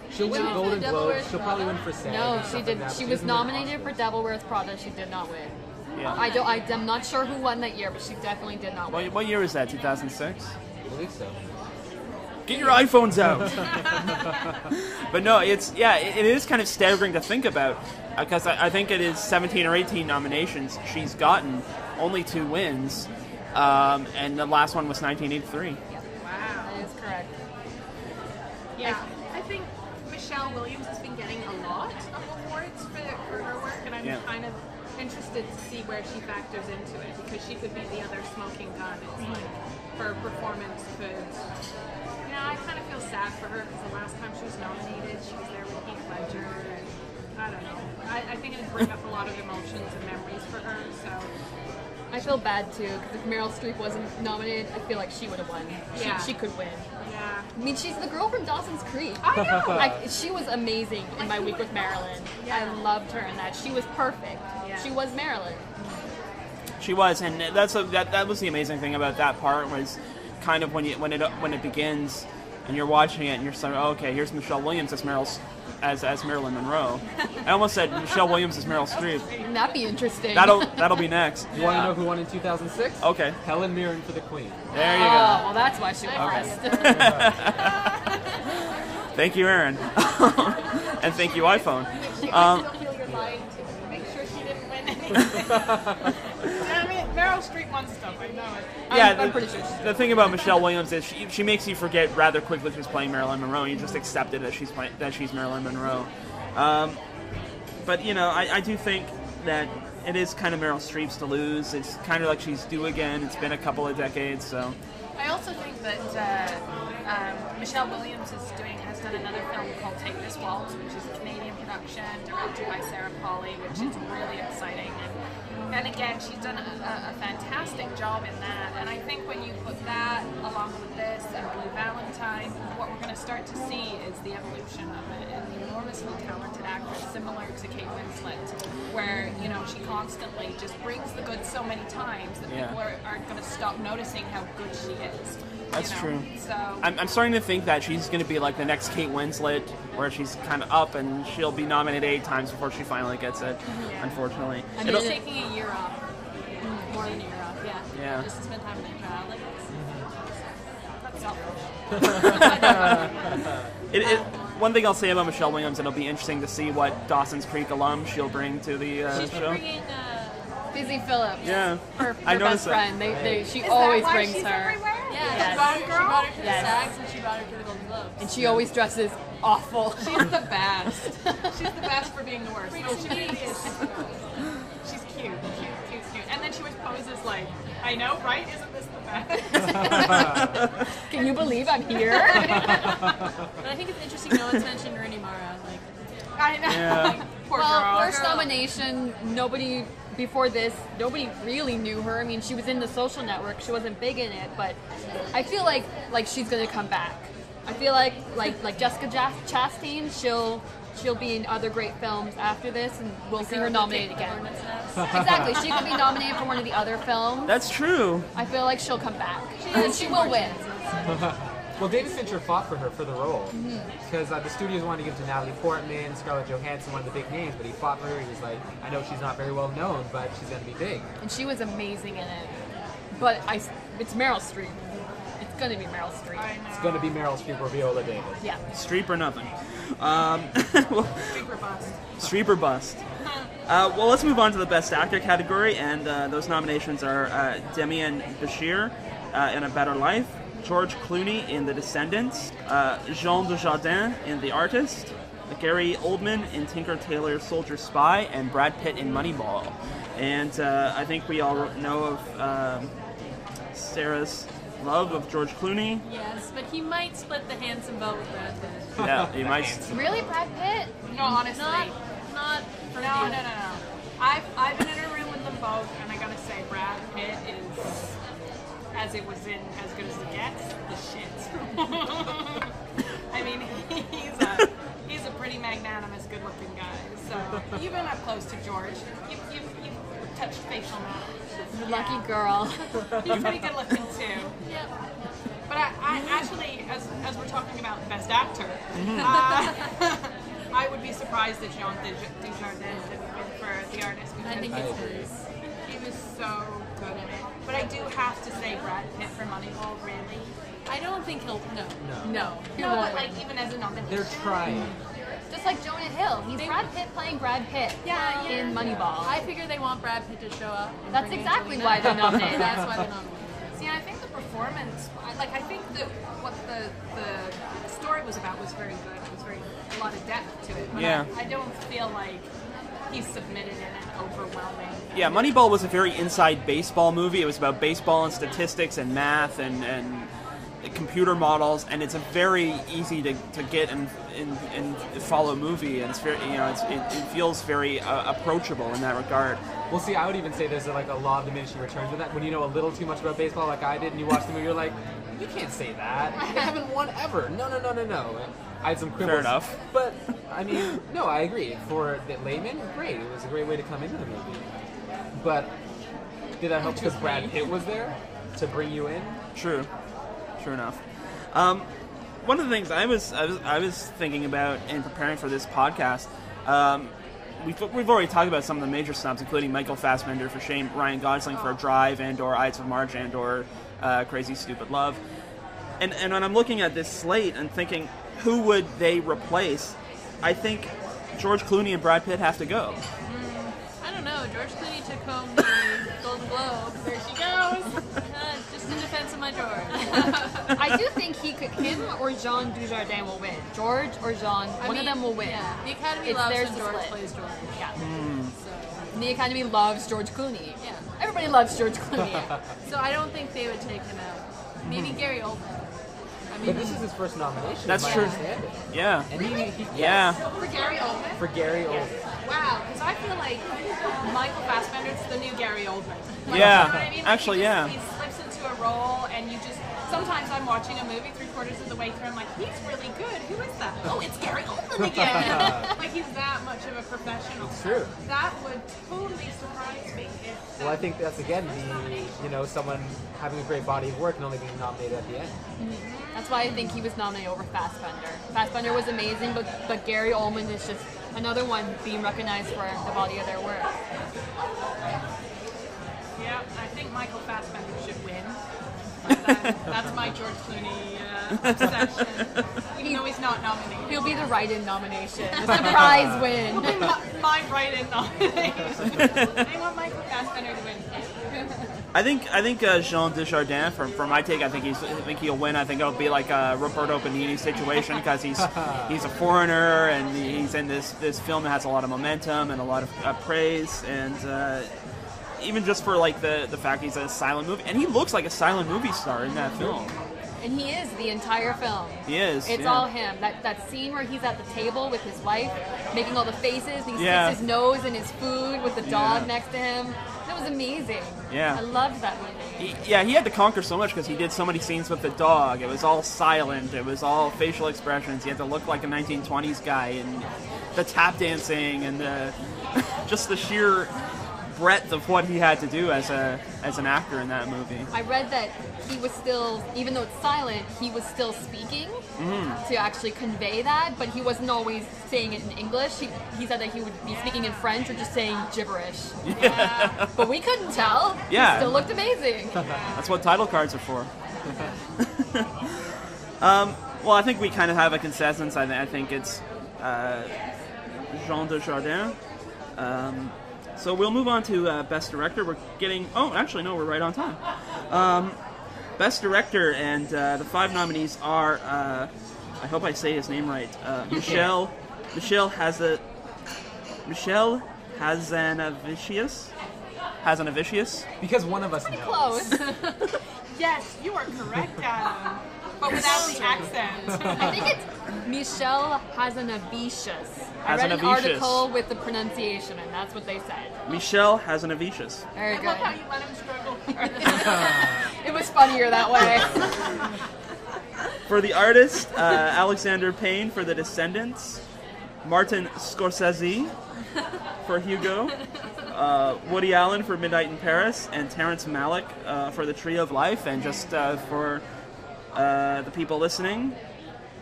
She'll win won for Golden the Devil Globes. Wears She'll probably Prada? win for SAG. No, and she stuff did. like that, She but was doesn't win nominated for Devil Wears Prada. She did not win. Yeah. I'm not sure who won that year, but she definitely did not win. What year was that? 2006? I believe so. Get your iPhones out. But no, it is kind of staggering to think about, because I think it is 17 or 18 nominations she's gotten, only 2 wins, and the last one was 1983. Wow. That is correct. Yeah, I think Michelle Williams has been getting a lot of awards for her work, and I'm kind of interested to see where she factors into it, because she could be the other smoking gun. It's like her performance could... I kind of feel sad for her, because the last time she was nominated, she was there with Heath Ledger, and I don't know. I think it would bring up a lot of emotions and memories for her, so I feel bad too because if Meryl Streep wasn't nominated, I feel like she would have won. Yeah. She could win. Yeah. I mean, she's the girl from Dawson's Creek. I know. Like, she was amazing in My Week with Marilyn. Yeah. I loved her in that. She was perfect. Yeah. She was Marilyn. She was, and that was the amazing thing about that part was kind of when it begins and you're watching it and you're saying, oh, okay, here's Michelle Williams as Marilyn Monroe. I almost said Michelle Williams as Meryl Streep. Wouldn't that be interesting? That'll be next. You want to know who won in 2006? Okay. Helen Mirren for the Queen. There you Oh, go. well, that's why she was. Thank you, Aaron, and thank you, iPhone. Feel you're lying to me. Make sure she didn't win anything. Damn it, Meryl Streep won stuff. I know it. Yeah, I'm pretty sure. the thing about Michelle Williams is she makes you forget rather quickly she's playing Marilyn Monroe. You just accept it that she's Marilyn Monroe. But you know, I do think that it is kind of Meryl Streep's to lose. It's kind of like she's due again. It's been a couple of decades, so. I also think that Michelle Williams has done another film called Take This Waltz, which is a Canadian production directed by Sarah Polley, which is really exciting. And again, she's done a fantastic job in that. And I think when you put that along with this and Blue Valentine, what we're going to start to see is the evolution of an enormously talented actress, similar to Kate Winslet, where, you know, she constantly just brings the goods so many times that people aren't going to stop noticing how good she is. That's true. So I'm starting to think that she's going to be like the next Kate Winslet, where she's kind of up and she'll be nominated 8 times before she finally gets it, unfortunately. I mean, taking a year off. More than a year off, Yeah. Just to spend time with a child like this. That's selfish. One thing I'll say about Michelle Williams, it'll be interesting to see what Dawson's Creek alum she'll bring to the She's show. bringing Busy Phillips. Yeah. Her I best noticed that. friend. She is always that why brings she's her. everywhere? Yeah, Yes. she brought her to the Yes. SAGs and she brought her to the Golden Globes. And she always dresses awful. She's the best. She's the best for being the worst. No, she really is. She's cute. Cute. And then she always poses like, I know, right? Isn't this the best? Can you believe I'm here? But I think it's interesting no one's mentioned Rooney Mara. Like, I know. Yeah. Poor Well, girl. first nomination, nobody really knew her. I mean, she was in The Social Network. She wasn't big in it, but I feel like she's gonna come back. I feel like Jessica Chastain, she'll be in other great films after this, and we'll see her nominated again. Exactly, she could be nominated for one of the other films. That's true. I feel like she'll come back, and she will win. Well, David Fincher fought for her for the role because the studios wanted to give it to Natalie Portman, Scarlett Johansson, one of the big names, but he fought for her. He was like, I know she's not very well known, but she's going to be big. And she was amazing in it. But it's Meryl Streep. It's gonna be Meryl Streep. I know. It's going to be Meryl Streep or Viola Davis. Yeah. Streep or nothing. Super bust. Streep or bust. Well, let's move on to the Best Actor category, and those nominations are Demian Bashir in A Better Life, George Clooney in The Descendants, Jean Dujardin in The Artist, Gary Oldman in Tinker Tailor Soldier Spy, and Brad Pitt in Moneyball. And I think we all know of Sarah's love of George Clooney. Yes, but he might split the handsome vote with Brad Pitt. Yeah, he might. Really, Brad Pitt? No, honestly. Not for No. you. I've been in a room with them both, and I gotta say, Brad Pitt is, as it was in As Good as It Gets, the shit. I mean, he's a pretty magnanimous, good-looking guy. So you've been up close to George. You've touched facial matters. Lucky girl. He's pretty good-looking too. Yep. But I actually, as we're talking about Best Actor, I would be surprised that Jean Dujardin didn't win for The Artist I think because it's his. he was so good in it. But I do have to say Brad Pitt for Moneyball, really. I don't think he'll. No. He No, won't but win. like even as a nomination. They're trying. Just like Jonah Hill. He's Brad Pitt playing Brad Pitt in Moneyball. I figure they want Brad Pitt to show up. and That's bring exactly Angelina. why they're nominated. That's why they're nominated. See, I think the performance, I think that what the story was about was very good. It was a lot of depth to it. But Yeah. I don't feel like he submitted in an overwhelming. Yeah, Moneyball was a very inside baseball movie. It was about baseball and statistics and math and computer models, and it's a very easy to get and follow movie, and it's very, it feels very approachable in that regard. Well, see, I would even say there's like a law of diminishing returns with that. When you know a little too much about baseball, like I did, and you watch the movie, you're like, you can't say that. They haven't won ever. No. I had some quibbles. Fair enough. But I mean, no, I agree. For the layman, great. It was a great way to come into the movie. But did that help because Brad Pitt was there to bring you in? True enough. One of the things I was thinking about in preparing for this podcast, we've already talked about some of the major snubs, including Michael Fassbender for Shame, Ryan Gosling for Drive and/or Ides of March and/or Crazy Stupid Love, and when I'm looking at this slate and thinking who would they replace, I think George Clooney and Brad Pitt have to go. I don't know. George Clooney took home the Golden Globe. There she goes. Just in defense of my George. I do think him or Jean Dujardin will win. George or Jean, one of them will win. Yeah, the Academy It's loves theirs when to George split. plays George. Yeah. So, And the Academy loves George Clooney. yeah. Everybody loves George Clooney. So I don't think they would take him out. Maybe Gary Oldman. I mean, But this is his first nomination. That's if I true. understand it. Yeah. And he Yeah. For Gary Oldman? for Gary Oldman. Wow, because I feel like Michael Fassbender's the new Gary Oldman. Like, Yeah, you know what I mean? Like, actually, he slips into a role, and you just, sometimes I'm watching a movie 3/4 of the way through, I'm like, he's really good. Who is that? Oh, it's Gary Oldman again. Like, he's that much of a professional. It's true. That would totally surprise me. Well, I think that's again someone having a great body of work and only being nominated at the end. That's why I think he was nominated over Fassbender. Fassbender was amazing, but Gary Oldman is just another one being recognized for the body of their work. Yeah, I think Michael Fassbender should win. That's my George Clooney obsession. Even though he's not nominated. He'll be the write-in nomination. The surprise win. My write-in nomination. I want Michael Fassbender to win. I think Jean Dujardin, for my take, I think he'll win. I think it'll be like a Roberto Benigni situation because he's a foreigner and he's in this film that has a lot of momentum and a lot of praise, and even just for like the fact he's a silent movie, and he looks like a silent movie star in that film. And he is the entire film. He is. It's yeah. all him. That scene where he's at the table with his wife, making all the faces, and he Yeah. sticks his nose in his food with the dog Yeah. next to him. That was amazing. Yeah. I loved that movie. He had to conquer so much because he did so many scenes with the dog. It was all silent. It was all facial expressions. He had to look like a 1920s guy, and the tap dancing and just the sheer breadth of what he had to do as an actor in that movie. I read that he was still, even though it's silent, he was still speaking to actually convey that, but he wasn't always saying it in English. He said that he would be speaking in French or just saying gibberish. Yeah. But we couldn't tell. Yeah. He still looked amazing. That's what title cards are for. Well, I think we kind of have a consensus. I think it's Jean Dujardin. So we'll move on to Best Director. We're getting... Oh, actually, no, we're right on time. Best Director, and the 5 nominees are... I hope I say his name right. Michel Hazanavicius. Because one of us knows. Close. Yes, you are correct, Adam. But without the accent. I think it's Michel Hazanavicius. I read an Hazanavicius. article with the pronunciation, and that's what they said. Michel Hazanavicius. Very I love how good. you let him struggle. It was funnier that way. For the artist, Alexander Payne for The Descendants, Martin Scorsese for Hugo, Woody Allen for Midnight in Paris, and Terrence Malick for The Tree of Life. And just for the people listening,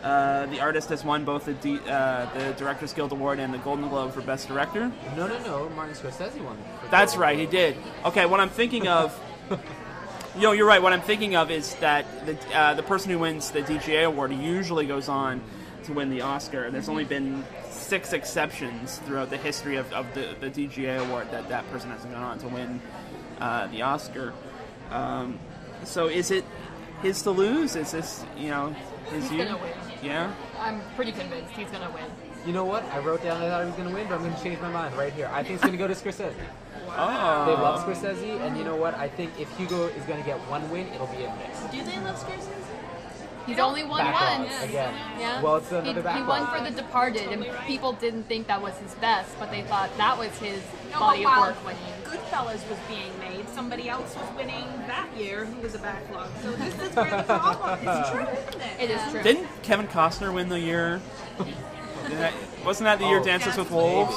the artist has won both the Directors Guild Award and the Golden Globe for Best Director. No. Martin Scorsese won. That's right, he did. Okay, what I'm thinking of... you're right. What I'm thinking of is that the person who wins the DGA award usually goes on to win the Oscar. There's only been 6 exceptions throughout the history of the DGA award that person hasn't gone on to win the Oscar. So is it his to lose? Is this, his He's year? gonna win. Yeah? I'm pretty convinced he's gonna win. You know what? I wrote down I thought he was going to win, but I'm going to change my mind right here. I think it's going to go to Scorsese. Oh. They love Scorsese, and you know what? I think if Hugo is going to get one win, it'll be a mix. Do they love Scorsese? He's only won Backlog once. again. Yeah. Well, it's another he backlog. won for The Departed, and people didn't think that was his best, but they thought that was his No, body but of while work winning. Goodfellas was being made, somebody else was winning that year who was a backlog. So this is where the problem is. It's true, isn't it? It is true. Didn't Kevin Costner win the year? Wasn't that the year Dances with Wolves?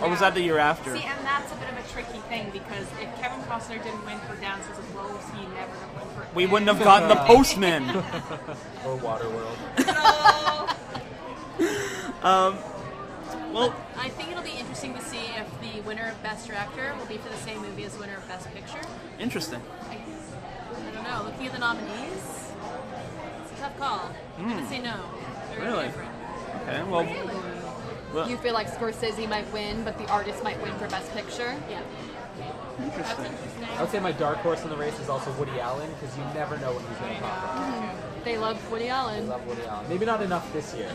Or was that the year after? See, and that's a bit of a tricky thing because if Kevin Costner didn't win for Dances with Wolves, he never would win for. We wouldn't have gotten The Postman. Or Waterworld. Well, I think it'll be interesting to see if the winner of Best Director will be for the same movie as the winner of Best Picture. interesting. I don't know. Looking at the nominees, it's a tough call. I'm gonna say no. They're Really? different. Okay, well, You feel like Scorsese might win, but the artist might win for Best Picture? Yeah. interesting. I would say my dark horse in the race is also Woody Allen, because you never know when he's going to pop up. They love Woody I Allen. love Woody Allen. Maybe not enough this year.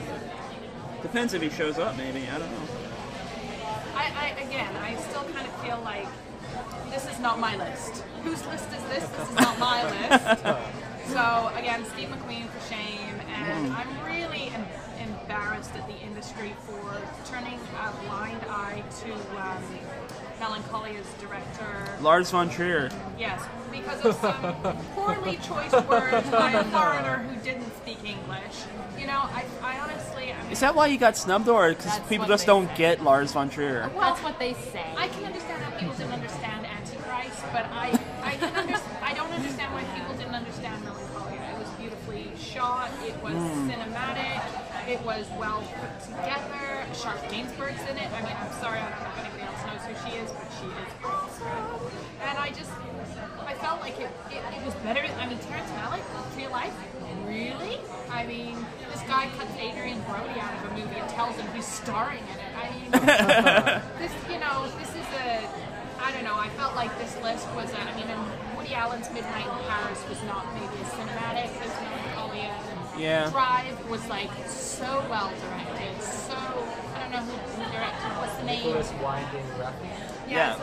Depends if he shows up, maybe. I don't know. I still kind of feel like this is not my list. Whose list is this? This is not my list. So again, Steve McQueen for shame, and I'm really embarrassed at the industry for turning a blind eye to Melancolia's director. Lars von Trier. Yes, because of some poorly choiced words by a foreigner who didn't speak English. You know, I honestly, I mean, Is that why you got snubbed, or because That's people what just they don't say. get Lars von Trier? That's what they say. I can understand how people didn't understand Antichrist, but I don't understand why people didn't understand Melancholia. It was beautifully shot, it was cinematic, it was well put together. Charlotte Gainsbourg's in it. I mean, I'm sorry, I don't know if anybody else knows who she is, but she is awesome. And I felt like it was better. I mean, Terrence Malick, real life, really? I mean, this guy cuts Adrian Brody out of a movie and tells him he's starring in it. I mean, this is I don't know, I felt like this list was, and Woody Allen's Midnight in Paris was not maybe as cinematic as Melancholia. Yeah. Drive was like so well directed, so, I don't know who directed, what's the name? Nicholas Winding Refn. Yeah.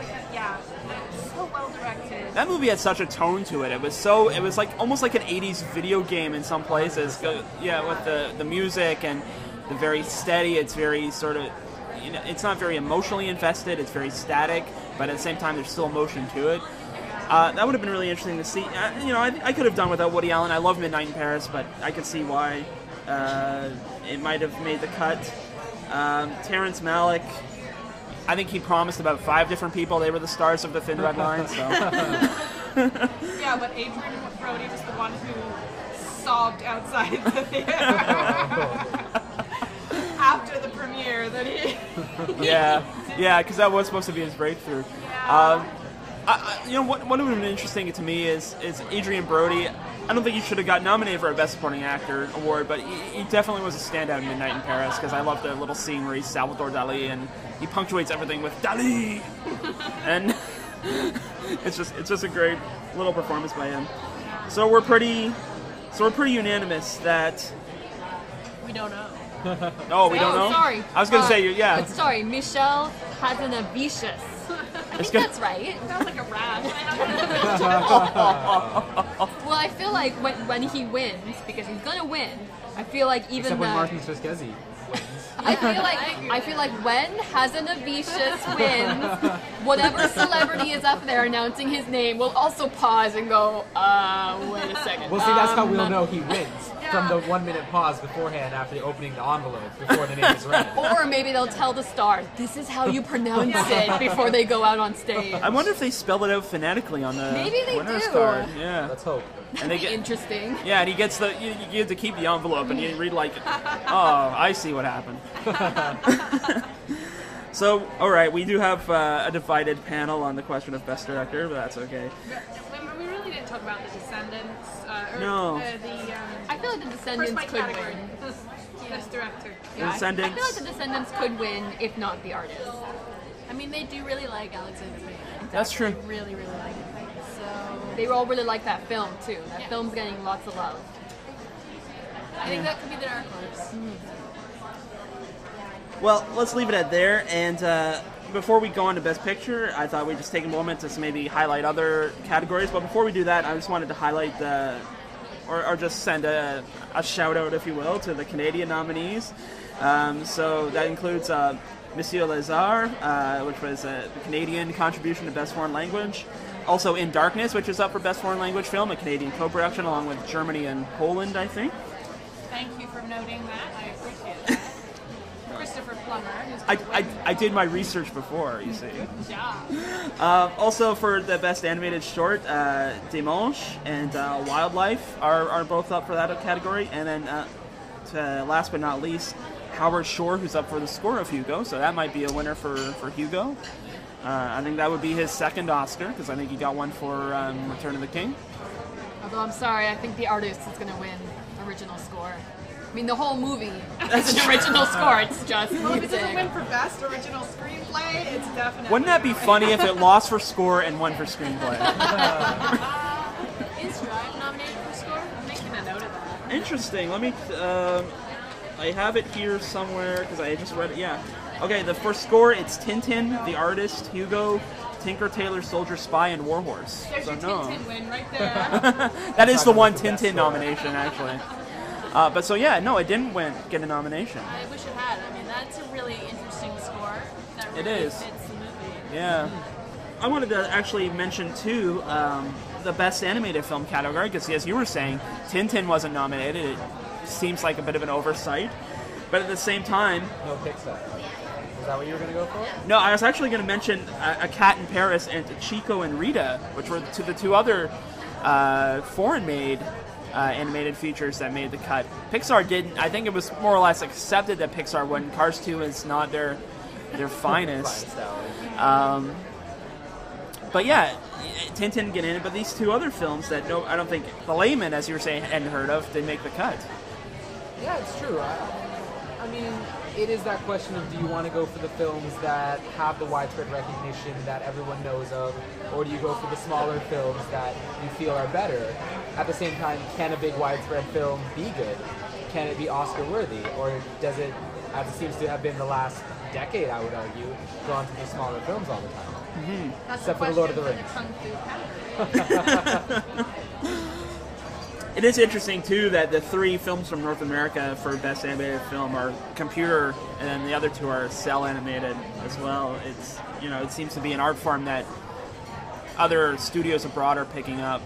So well directed. That movie had such a tone to it. It was like almost like an 80s video game in some places. Yeah, with the music and the very steady. It's very sort of, it's not very emotionally invested. It's very static, but at the same time, there's still emotion to it. That would have been really interesting to see. I could have done without Woody Allen. I love Midnight in Paris, but I could see why it might have made the cut. Terrence Malick, I think he promised about 5 different people they were the stars of The Thin Red Line. So. Yeah, but Adrian Brody was the one who sobbed outside the theater after the premiere that he. Yeah, because that was supposed to be his breakthrough. Yeah. What would have been interesting to me is Adrian Brody. I don't think he should have got nominated for a Best Supporting Actor award, but he definitely was a standout in Midnight in Paris because I love the little scene where he's Salvador Dali and he punctuates everything with Dali, and it's just a great little performance by him. So we're pretty unanimous that. We don't know. Oh, we don't know. Sorry. I was going to say yeah. But sorry, Michelle Hazanavicius. I think that's right. It sounds like a rash. Well, I feel like when he wins, because he's gonna win, I feel like even Except when the Martin Scorsese wins. I feel like when Hazanavicius wins, whatever celebrity is up there announcing his name will also pause and go, wait a second. Well, see, that's how we'll know he wins. From the 1-minute pause beforehand after opening the envelope before the name is read. Or maybe they'll tell the star, this is how you pronounce it before they go out on stage. I wonder if they spell it out phonetically on the Maybe they winner's do. card. Yeah. Let's hope. And they get Interesting. Yeah, and he gets you get to keep the envelope, and you read like, oh, I see what happened. So, all right, we do have a divided panel on the question of Best Director, but that's okay. We really didn't talk about The Descendants. No. I feel like The Descendants First by could category. win. Best director. The Descendants. I feel like The Descendants could win, if not the artist. I mean, they do really like Alexander Payne. That's true. They really, really like it. So They all really like that film, too. That film's getting lots of love. I think that could be the dark horse. Well, let's leave it at there. And before we go on to Best Picture, I thought we'd just take a moment to maybe highlight other categories. But before we do that, I just wanted to highlight or just send a shout out, if you will, to the Canadian nominees. So that includes Monsieur Lazare, which was a Canadian contribution to Best Foreign Language. Also In Darkness, which is up for Best Foreign Language Film, a Canadian co-production along with Germany and Poland, I think. Thank you for noting that. I appreciate that. Christopher Plummer. I did my research before, you see. Good job. Also for the Best Animated Short, Dimanche and Wildlife are both up for that category. And then last but not least, Howard Shore, who's up for the score of Hugo. So that might be a winner for Hugo. I think that would be his second Oscar, because I think he got one for Return of the King. Although I'm sorry, I think the artist is going to win original score. I mean, the whole movie is an original score. It's just Well, if it doesn't win music. for best original screenplay, it's definitely. Wouldn't that be funny if it lost for score and won for screenplay? Is Drive nominated for score? I'm making a note of that. Interesting. Let me. I have it here somewhere because I just read it. Yeah. Okay. The first score, it's Tintin, The Artist, Hugo, Tinker Tailor Soldier Spy, and Warhorse. There's So your no. Tintin win right there. That is the one Tintin nomination, actually. But so yeah, no, it didn't get a nomination. I wish it had. I mean, that's a really interesting score. That It really is. fits the movie. Yeah. I wanted to actually mention too the Best Animated Film category because, as you were saying, Tintin wasn't nominated. It seems like a bit of an oversight, but at the same time, No Pixar. Is that what you were going to go for? no, I was actually going to mention A Cat in Paris and Chico and Rita, which were the two other foreign-made animated features that made the cut. Pixar didn't. I think it was more or less accepted that Pixar wouldn't. Cars 2 is not their finest. But yeah, Tintin didn't get in it. But these two other films that I don't think the layman, as you were saying, hadn't heard of, did make the cut. Yeah, it's true. I mean, it is that question of, do you want to go for the films that have the widespread recognition that everyone knows of, or do you go for the smaller films that you feel are better? At the same time, can a big widespread film be good? Can it be Oscar worthy? Or does it, as it seems to have been the last decade, I would argue, gone to the smaller films all the time? That's Except the for The Lord of question the for Rings. Kung Fu category. It is interesting too that the three films from North America for Best Animated Film are computer, and then the other two are cell animated as well. It's it seems to be an art form that other studios abroad are picking up.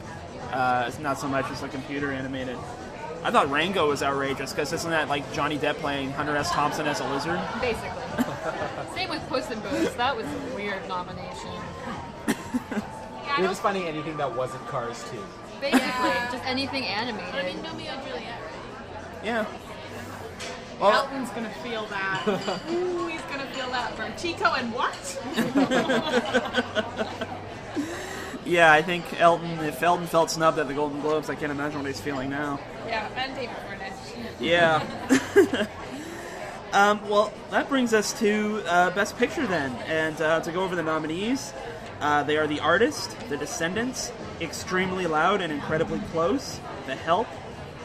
It's not so much as the computer animated. I thought Rango was outrageous because isn't that like Johnny Depp playing Hunter S. Thompson as a lizard? Basically. Same with Puss in Boots. That was a weird nomination. You're just finding anything that wasn't Cars 2. Basically, just anything I animated. mean, Romeo and Juliet, right? Yeah. Well, Elton's gonna feel that. Ooh, he's gonna feel that from Chico and what? yeah, I think if Elton felt snubbed at the Golden Globes, I can't imagine what he's feeling now. Yeah, and David Burnett. Yeah. Well, that brings us to Best Picture then. And to go over the nominees, they are The Artist, The Descendants, Extremely Loud and Incredibly Close, The Help,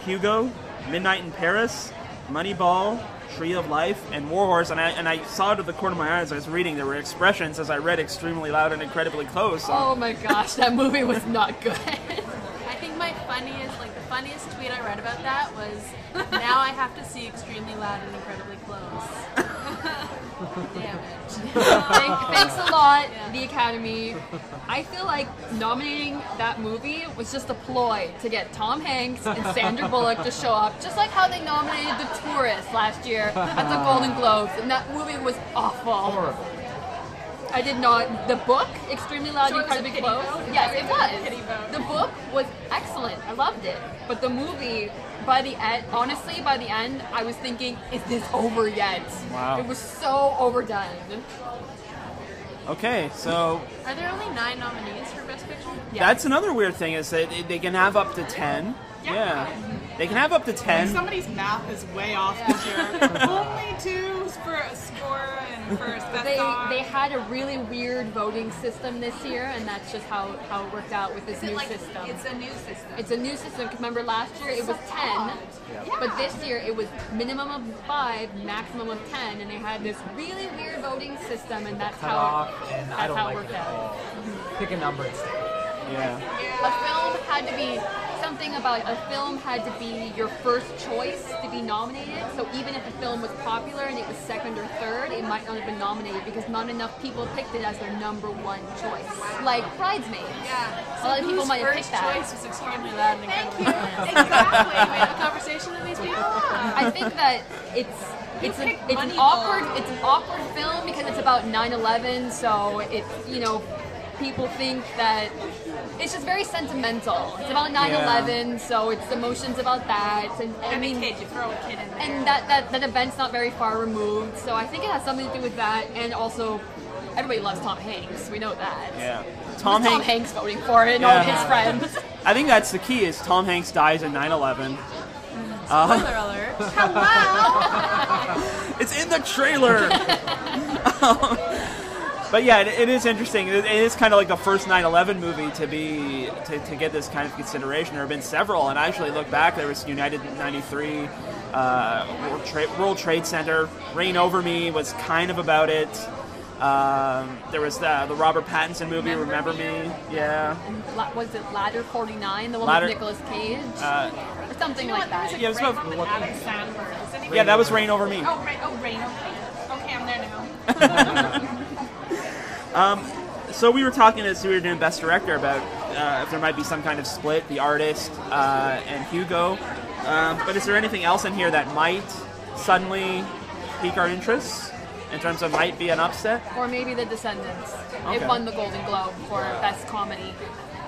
Hugo, Midnight in Paris, Moneyball, Tree of Life, and Warhorse. And I saw it at the corner of my eye as I was reading. There were expressions as I read Extremely Loud and Incredibly Close. So. Oh my gosh, that movie was not good. I think the funniest tweet I read about that was, now I have to see Extremely Loud and Incredibly Close. Damn it. Thanks a lot, Yeah. the Academy. I feel like nominating that movie was just a ploy to get Tom Hanks and Sandra Bullock to show up, just like how they nominated The Tourist last year at the Golden Globes, and that movie was awful. Horrible. I did not. The book, Extremely Loud So and it was a Incredibly pity Close. vote? Is Yes, that it what was. it was? Pity vote. The book was excellent. I loved it. But the movie, by the end, honestly, by the end, I was thinking, is this over yet? Wow. It was so overdone. Okay, so Are there only 9 nominees for Best Picture? Yeah. that's another weird thing is that they can have up to 10. Yeah. They can have up to 10. Somebody's math is way off this year. Only 2 for a score and for best song. They had a really weird voting system this year, and that's just how it worked out with this Is it new like system. it's a new system? It's a new system. 'Cause remember last year it was 10, but this year it was minimum of 5, maximum of 10, and they had this really weird voting system, and that's Cut how off, and I that's don't how like it worked it at out. all. Pick a number instead. Yeah. A film had to be something about a film had to be your first choice to be nominated. So even if the film was popular and it was second or third, it might not have been nominated because not enough people picked it as their number one choice. Like Bridesmaids. Yeah. A lot of people might have first picked that. choice was extremely loud and Thank incredibly you. loud. Exactly. We have a conversation with these people. I think that it's picked an Moneyball. awkward film because it's about 9/11. So it's people think that it's just very sentimental. It's about 9/11, so it's emotions about that. And I And mean, a kid, you throw a kid in there. and that event's not very far removed. So I think it has something to do with that, and also everybody loves Tom Hanks. We know that. Yeah. Tom Hanks voting for it, and all of his friends. I think that's the key. Is Tom Hanks dies in 9/11. Spoiler alert. It's in the trailer. But yeah, it is interesting. It is kind of like the first 9/11 movie to get this kind of consideration. There have been several, and I actually look back. There was United in '93, World Trade Center. Reign Over Me was kind of about it. There was the Robert Pattinson movie, Remember Me. Yeah. And was it Ladder 49, the one With Nicolas Cage, or something like that? Yeah, it was Great about, one with Adam Sandler. Does anybody yeah, that was Reign Over Me. Rain Over Me. Okay, I'm there now. So we were talking as we were doing Best Director about if there might be some kind of split, The Artist and Hugo. But is there anything else in here that might suddenly pique our interest in terms of might be an upset? Or maybe The Descendants. Okay. It won the Golden Globe for Best Comedy.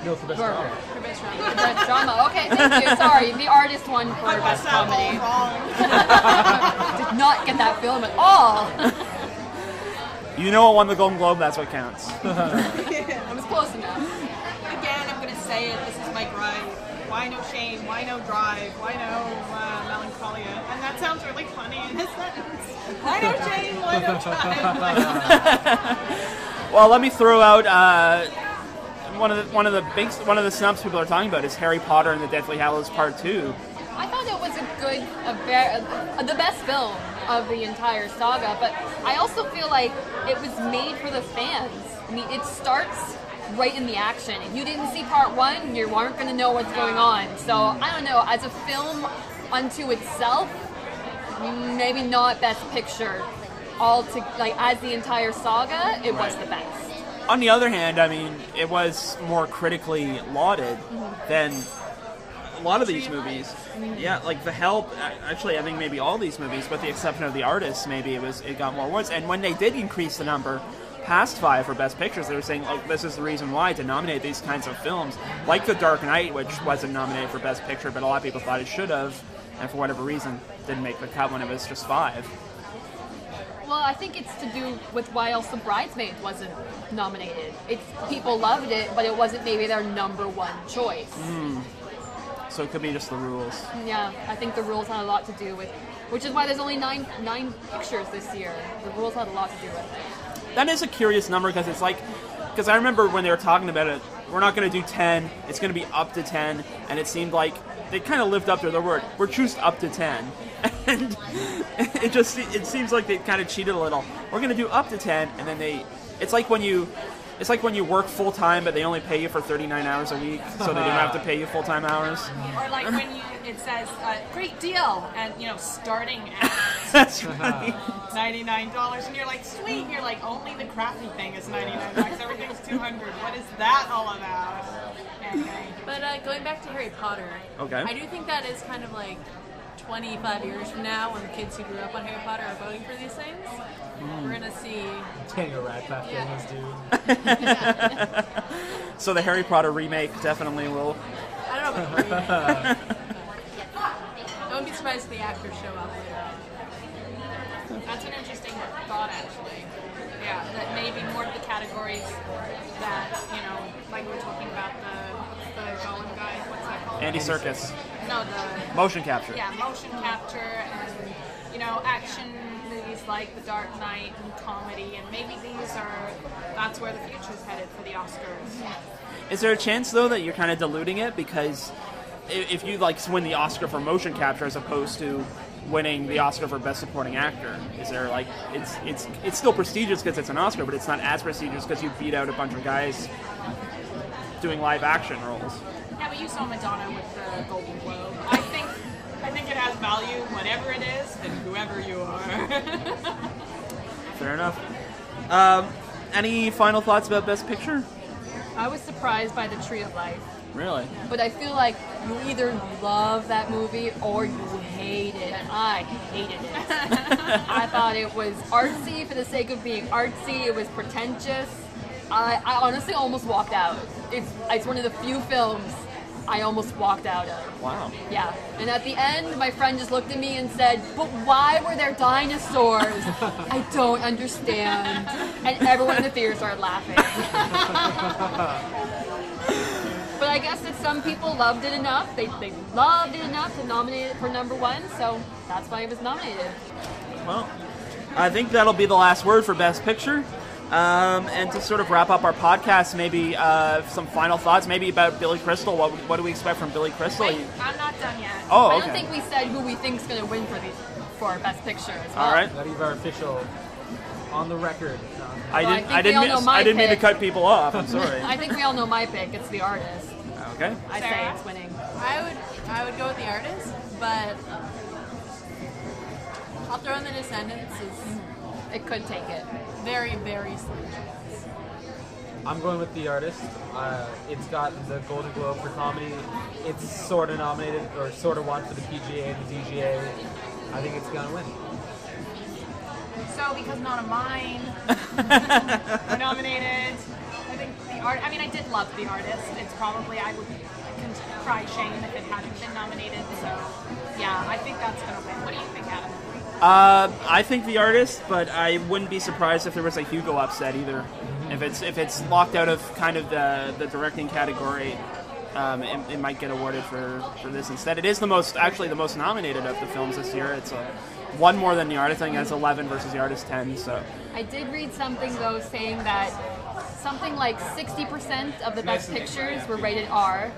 No, for best Or drama. For best for drama. Best Drama. Okay, thank you. Sorry, The Artist won for I Best must have all Comedy. wrong. Did not get that film at all. You know what won the Golden Globe, that's what counts. It was close enough. Again, I'm going to say it. This is my gripe. Why no Shane? Why no Drive? Why no Melancholia? And that sounds really funny in a sentence. Why no Shane? Why no Drive? Well, let me throw out one of the snubs people are talking about is Harry Potter and the Deathly Hallows Part 2. I thought it was the best film of the entire saga, but I also feel like it was made for the fans. I mean, it starts right in the action. If you didn't see part one, you weren't going to know what's going on. So, I don't know, as a film unto itself, maybe not Best Picture. As the entire saga, it was the best. On the other hand, I mean, it was more critically lauded than a lot of these movies. Yeah, like The Help, actually I think maybe all these movies, with the exception of The Artist, maybe it got more awards. And when they did increase the number past 5 for Best Pictures, they were saying, like, this is the reason why to nominate these kinds of films, like The Dark Knight, which wasn't nominated for Best Picture, but a lot of people thought it should have, and for whatever reason didn't make the cut when it was just 5. Well, I think it's to do with why also Bridesmaids wasn't nominated. People loved it, but it wasn't maybe their number one choice. So it could be just the rules. Yeah, I think the rules had a lot to do with, which is why there's only nine pictures this year. The rules had a lot to do with it. That is a curious number because it's like, because I remember when they were talking about it, we're not going to do 10, it's going to be up to 10, and it seemed like they kind of lived up to their word. We're just up to 10. And it seems like they kind of cheated a little. We're going to do up to 10, and then it's like when you work full time, but they only pay you for 39 hours a week, so they don't have to pay you full time hours. Or like when it says, great deal, and starting at That's right. $99, and you're like, sweet, and you're like, only the crappy thing is $99, everything's $200. What is that all about? Anyway. But going back to Harry Potter, Okay. I do think that is kind of like 25 years from now when the kids who grew up on Harry Potter are voting for these things. We're going to see... Daniel Radcliffe Yeah. thing is dude. So the Harry Potter remake definitely will. I don't know about remake. I wouldn't be surprised if the actors show up later on. That's an interesting thought, actually. Yeah, that maybe more of the categories that, like we were talking about the Gollum guy, what's that called? Andy Serkis. No, the... Motion capture. Yeah, motion capture and, action movies like The Dark Knight and comedy, and maybe that's where the future's headed for the Oscars. Is there a chance, though, that you're kind of diluting it? Because if you, win the Oscar for motion capture as opposed to winning the Oscar for Best Supporting Actor, is there, it's still prestigious because it's an Oscar, but it's not as prestigious because you beat out a bunch of guys doing live action roles. Yeah, but you saw Madonna with the Golden Globe. I think it has value, whatever it is, and whoever you are. Fair enough. Any final thoughts about Best Picture? I was surprised by The Tree of Life. Really? But I feel like you either love that movie or you hate it. And I hated it. I thought it was artsy for the sake of being artsy. It was pretentious. I honestly almost walked out. It's one of the few films I almost walked out of. Wow. Yeah. And at the end, my friend just looked at me and said, "But why were there dinosaurs?" I don't understand. And everyone in the theater started laughing. But I guess that some people loved it enough. They loved it enough to nominate it for #1, so that's why it was nominated. Well, I think that'll be the last word for Best Picture. And to sort of wrap up our podcast, maybe some final thoughts, maybe about Billy Crystal. What do we expect from Billy Crystal? Wait, I'm not done yet. Oh, okay. I don't think we said who we think's going to win for Best Picture as well. All right. That is our official, on the record. I didn't mean to cut people off. I'm sorry. I think we all know my pick. It's The Artist. Okay. I say it's winning. I would go with The Artist, but I'll throw in The Descendants. It could take it. Very, very slim. I'm going with The Artist. It's got the Golden Globe for comedy. It's sort of nominated, or sort of won for the PGA and the DGA. I think it's going to win. So, because none of mine were nominated, I think I did love The Artist. It's probably, I would cry shame if it hadn't been nominated. So, yeah, I think that's going to win. What do you think, Adam? I think The Artist, but I wouldn't be surprised if there was a Hugo upset either. If it's locked out of kind of the directing category, it might get awarded for this instead. It is the most nominated of the films this year. It's one more than The Artist. I think it's 11 versus The Artist 10. So I did read something though saying that something like 60% of the best pictures were rated R,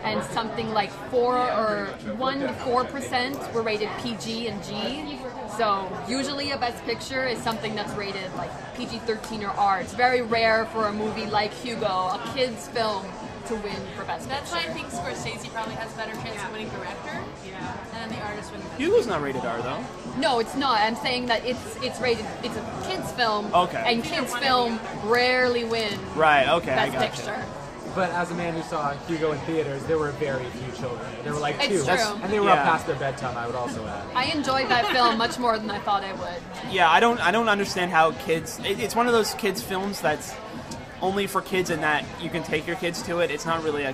and something like 1 to 4% were rated PG and G. So usually a best picture is something that's rated like PG-13 or R. It's very rare for a movie like Hugo, a kid's film, to win for best That's picture. why I think Scorsese probably has a better chance of winning director. Yeah. And then The Artist wins. Hugo's not rated R though. No, it's not. I'm saying that it's rated. It's a kids film. Okay. And kids film rarely win Right. Okay. I best got picture. But as a man who saw Hugo in theaters, there were very few children. There were like It's 2. true. And they were up Yeah. past their bedtime, I would also add. I enjoyed that film much more than I thought I would. Yeah, I don't understand how kids. It's one of those kids films that's only for kids, in that you can take your kids to it. It's not really a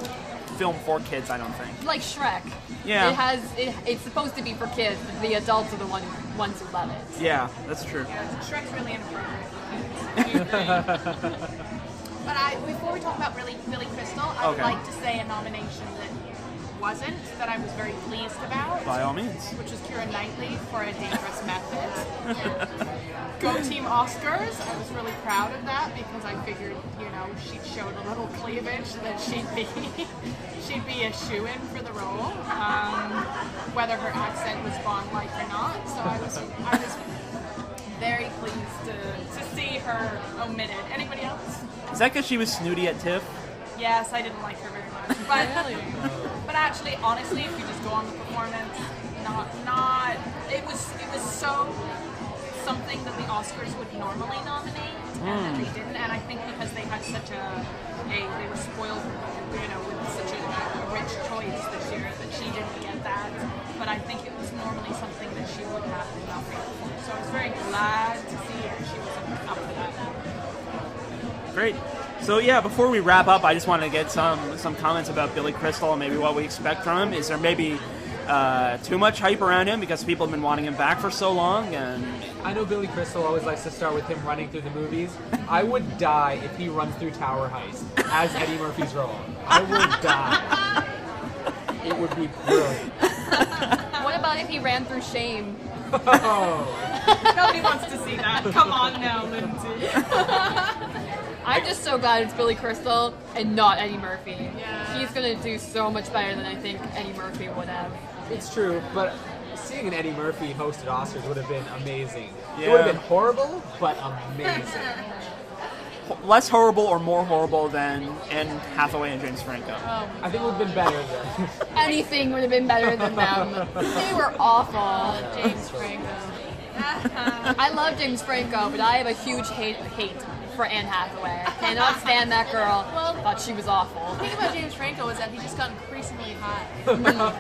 film for kids, I don't think. Like Shrek. Yeah. It's supposed to be for kids, but the adults are the ones who love it. Yeah, that's true. Shrek's really inappropriate. But before we talk about Billy Crystal, I would Okay. like to say a nomination that I was very pleased about. By all means. Which was Keira Knightley for A Dangerous Method. Go Team Oscars! I was really proud of that because I figured, she'd showed a little cleavage that she'd be a shoo-in for the role, whether her accent was Bond-like or not. So I was very pleased to see her omitted. Anybody else? Is that because she was snooty at TIFF? Yes, I didn't like her very much. But actually, honestly, if you just go on the performance, it was so something that the Oscars would normally nominate, and that they didn't. And I think because they had they were spoiled, with such a rich choice this year that she didn't get that. But I think it was normally something that she would have been nominated for. So I was very glad to see her. She was up for that. Great. So yeah, before we wrap up, I just wanted to get some comments about Billy Crystal and maybe what we expect from him. Is there maybe too much hype around him because people have been wanting him back for so long? And I know Billy Crystal always likes to start with him running through the movies. I would die if he runs through Tower Heist as Eddie Murphy's role. I would die. It would be brilliant. What about if he ran through Shame? Oh. Nobody wants to see that. Come on now, Lindsay. I'm just so glad it's Billy Crystal and not Eddie Murphy. Yeah. He's going to do so much better than I think Eddie Murphy would have. It's true, but seeing an Eddie Murphy hosted Oscars would have been amazing. It Yeah. would have been horrible, but amazing. less horrible or more horrible than Anne Hathaway and James Franco? I think it would have been better than. Anything would have been better than them. They were awful. James Franco. I love James Franco, but I have a huge hate for Anne Hathaway. I cannot stand that girl. Well, thought she was awful. The thing about James Franco is that he just got increasingly high.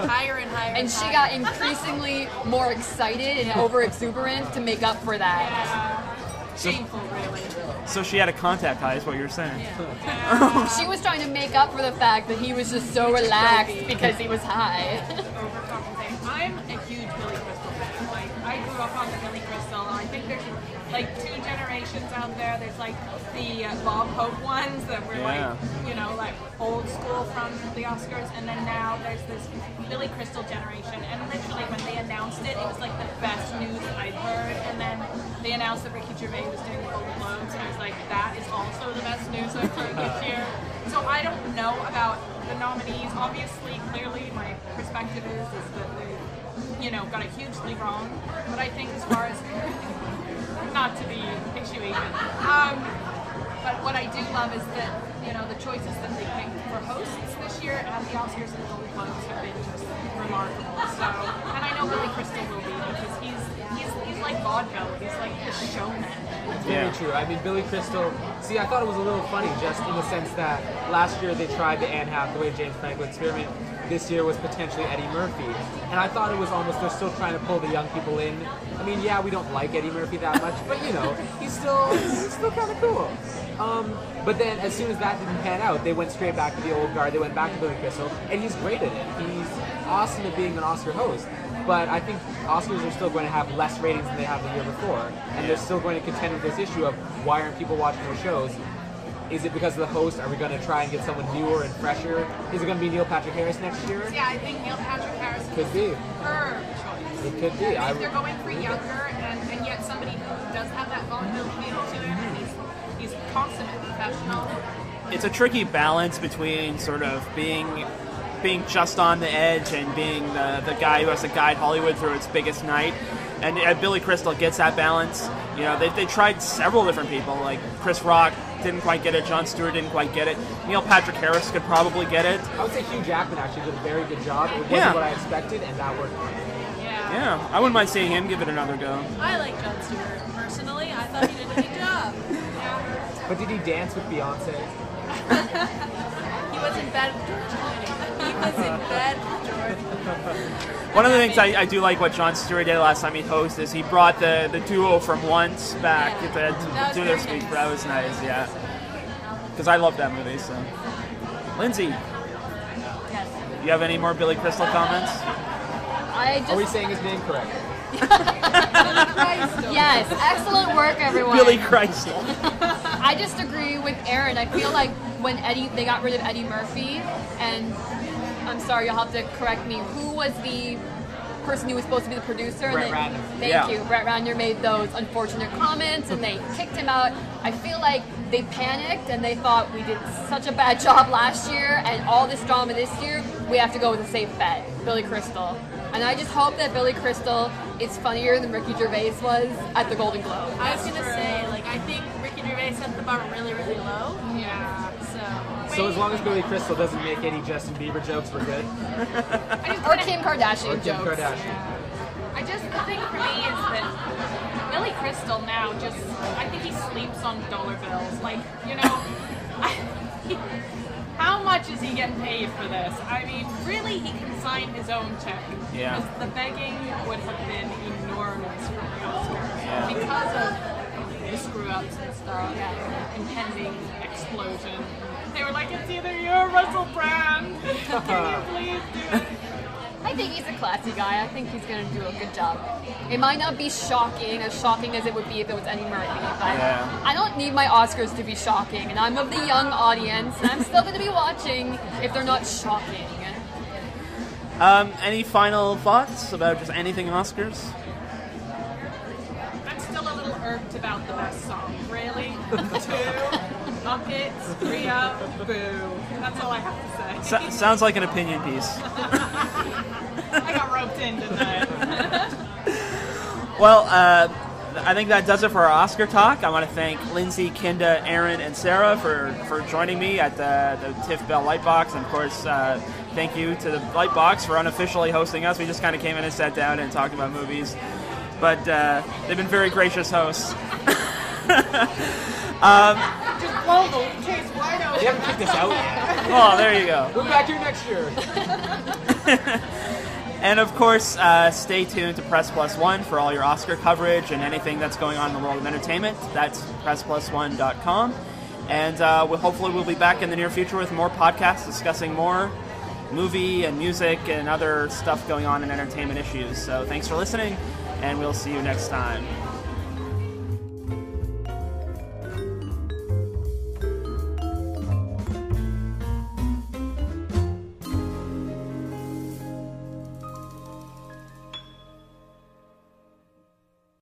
Higher and higher. And she got increasingly more excited and over exuberant to make up for that. Shameful, really. So she had a contact high, is what you're saying. She was trying to make up for the fact that he was just so relaxed because he was high. Overcompensating. I'm a huge Billy Crystal fan. Like, I grew up on the Billy Crystal, and I think there's like 2 generations out there. There's like the Bob Hope ones that were like, you know, like old school from the Oscars, and then now there's this Billy Crystal generation. And literally, when they announced it, it was like the best news I'd heard. And then they announced that Ricky Gervais was doing the Golden Globes, and I was like, that is also the best news I've heard this year. So I don't know about the nominees. Obviously, clearly, my perspective is that they, you know, got it hugely wrong. But I think as far as not to be issue-y, but what I do love is that, you know, the choices that they picked for hosts this year at the Oscars and the Golden Globes have been just remarkable. So, and I know Billy Crystal will be, because he's like vaudeville. He's like the showman. It's very true. I mean, Billy Crystal. See, I thought it was a little funny, just in the sense that last year they tried the Anne Hathaway, James Franco experiment. This year was potentially Eddie Murphy, and I thought it was almost they're still trying to pull the young people in. I mean, yeah, we don't like Eddie Murphy that much, but you know, he's still kind of cool. But then, as soon as that didn't pan out, they went straight back to the old guard. They went back to Billy Crystal, and he's great at it. He's awesome at being an Oscar host. But I think Oscars are still going to have less ratings than they have the year before, and they're still going to contend with this issue of why aren't people watching their shows? Is it because of the host? Are we going to try and get someone newer and fresher? Is it going to be Neil Patrick Harris next year? Yeah, I think Neil Patrick Harris Could be. her choice. It could be. If they're going for younger and yet somebody who does have that vaudeville feel to him, and he's consummate professional. It's a tricky balance between sort of being just on the edge and being the guy who has to guide Hollywood through its biggest night. And Billy Crystal gets that balance. You know, they tried several different people, like Chris Rock didn't quite get it, Jon Stewart didn't quite get it, Neil Patrick Harris could probably get it. I would say Hugh Jackman actually did a very good job. It wasn't what I expected, and that worked. Yeah, I wouldn't mind seeing him give it another go. I like Jon Stewart personally. I thought he did a good job. But did he dance with Beyonce? He was in bed with George Clooney. He was in bed with George. One of the things I do like what Jon Stewart did last time he hosted is he brought the duo from Once back to do their speech. That was nice, yeah. Because I love that movie. So, Lindsay, Yes. you have any more Billy Crystal comments? Are we saying his name correct? Yes, excellent work, everyone. Billy Crystal. I just agree with Aaron. I feel like when they got rid of Eddie Murphy, and I'm sorry, you'll have to correct me, who was the person who was supposed to be the producer? Brett Ratner. Thank you. Brett Ratner made those unfortunate comments, and they kicked him out. I feel like they panicked, and they thought, we did such a bad job last year, and all this drama this year, we have to go with a safe bet, Billy Crystal. And I just hope that Billy Crystal is funnier than Ricky Gervais was at the Golden Globe. I was gonna say, like, I think Ricky Gervais set the bar really, really low. Yeah. So as long as Billy Crystal doesn't make any Justin Bieber jokes, we're good. Or Kim Kardashian Or Kim jokes. Kardashian. I just, the thing for me is that Billy Crystal now I think he sleeps on dollar bills. Like, you know, how much is he getting paid for this? I mean, really, he can sign his own check. Yeah. Because the begging would have been enormous for the Oscars. Because of the screw-ups and stuff, impending explosion. They were like, it's either you or Russell Brand. Can you please do it? I think he's a classy guy. I think he's going to do a good job. It might not be as shocking as it would be if it was Eddie Murphy, but I don't need my Oscars to be shocking, and I'm of the young audience, and I'm still going to be watching if they're not shocking. Any final thoughts about just anything Oscars? I'm still a little irked about the best song. Really? 2 Muppets, 3 up, boo. That's all I have to say. Sounds like an opinion piece. I got roped in, didn't I? Well, I think that does it for our Oscar talk. I want to thank Lindsay, Kindah, Aaron, and Sarah for joining me at the TIFF Bell Lightbox. And of course, thank you to the Lightbox for unofficially hosting us. We just kind of came in and sat down and talked about movies. But they've been very gracious hosts. Just blow the case wide open. They haven't kicked us out yet. Oh, there you go. We're back here next year. And of course, stay tuned to PRESS+1 for all your Oscar coverage and anything that's going on in the world of entertainment. That's PRESS+1.com. And hopefully we'll be back in the near future with more podcasts discussing more movie and music and other stuff going on in entertainment issues. So thanks for listening, and we'll see you next time.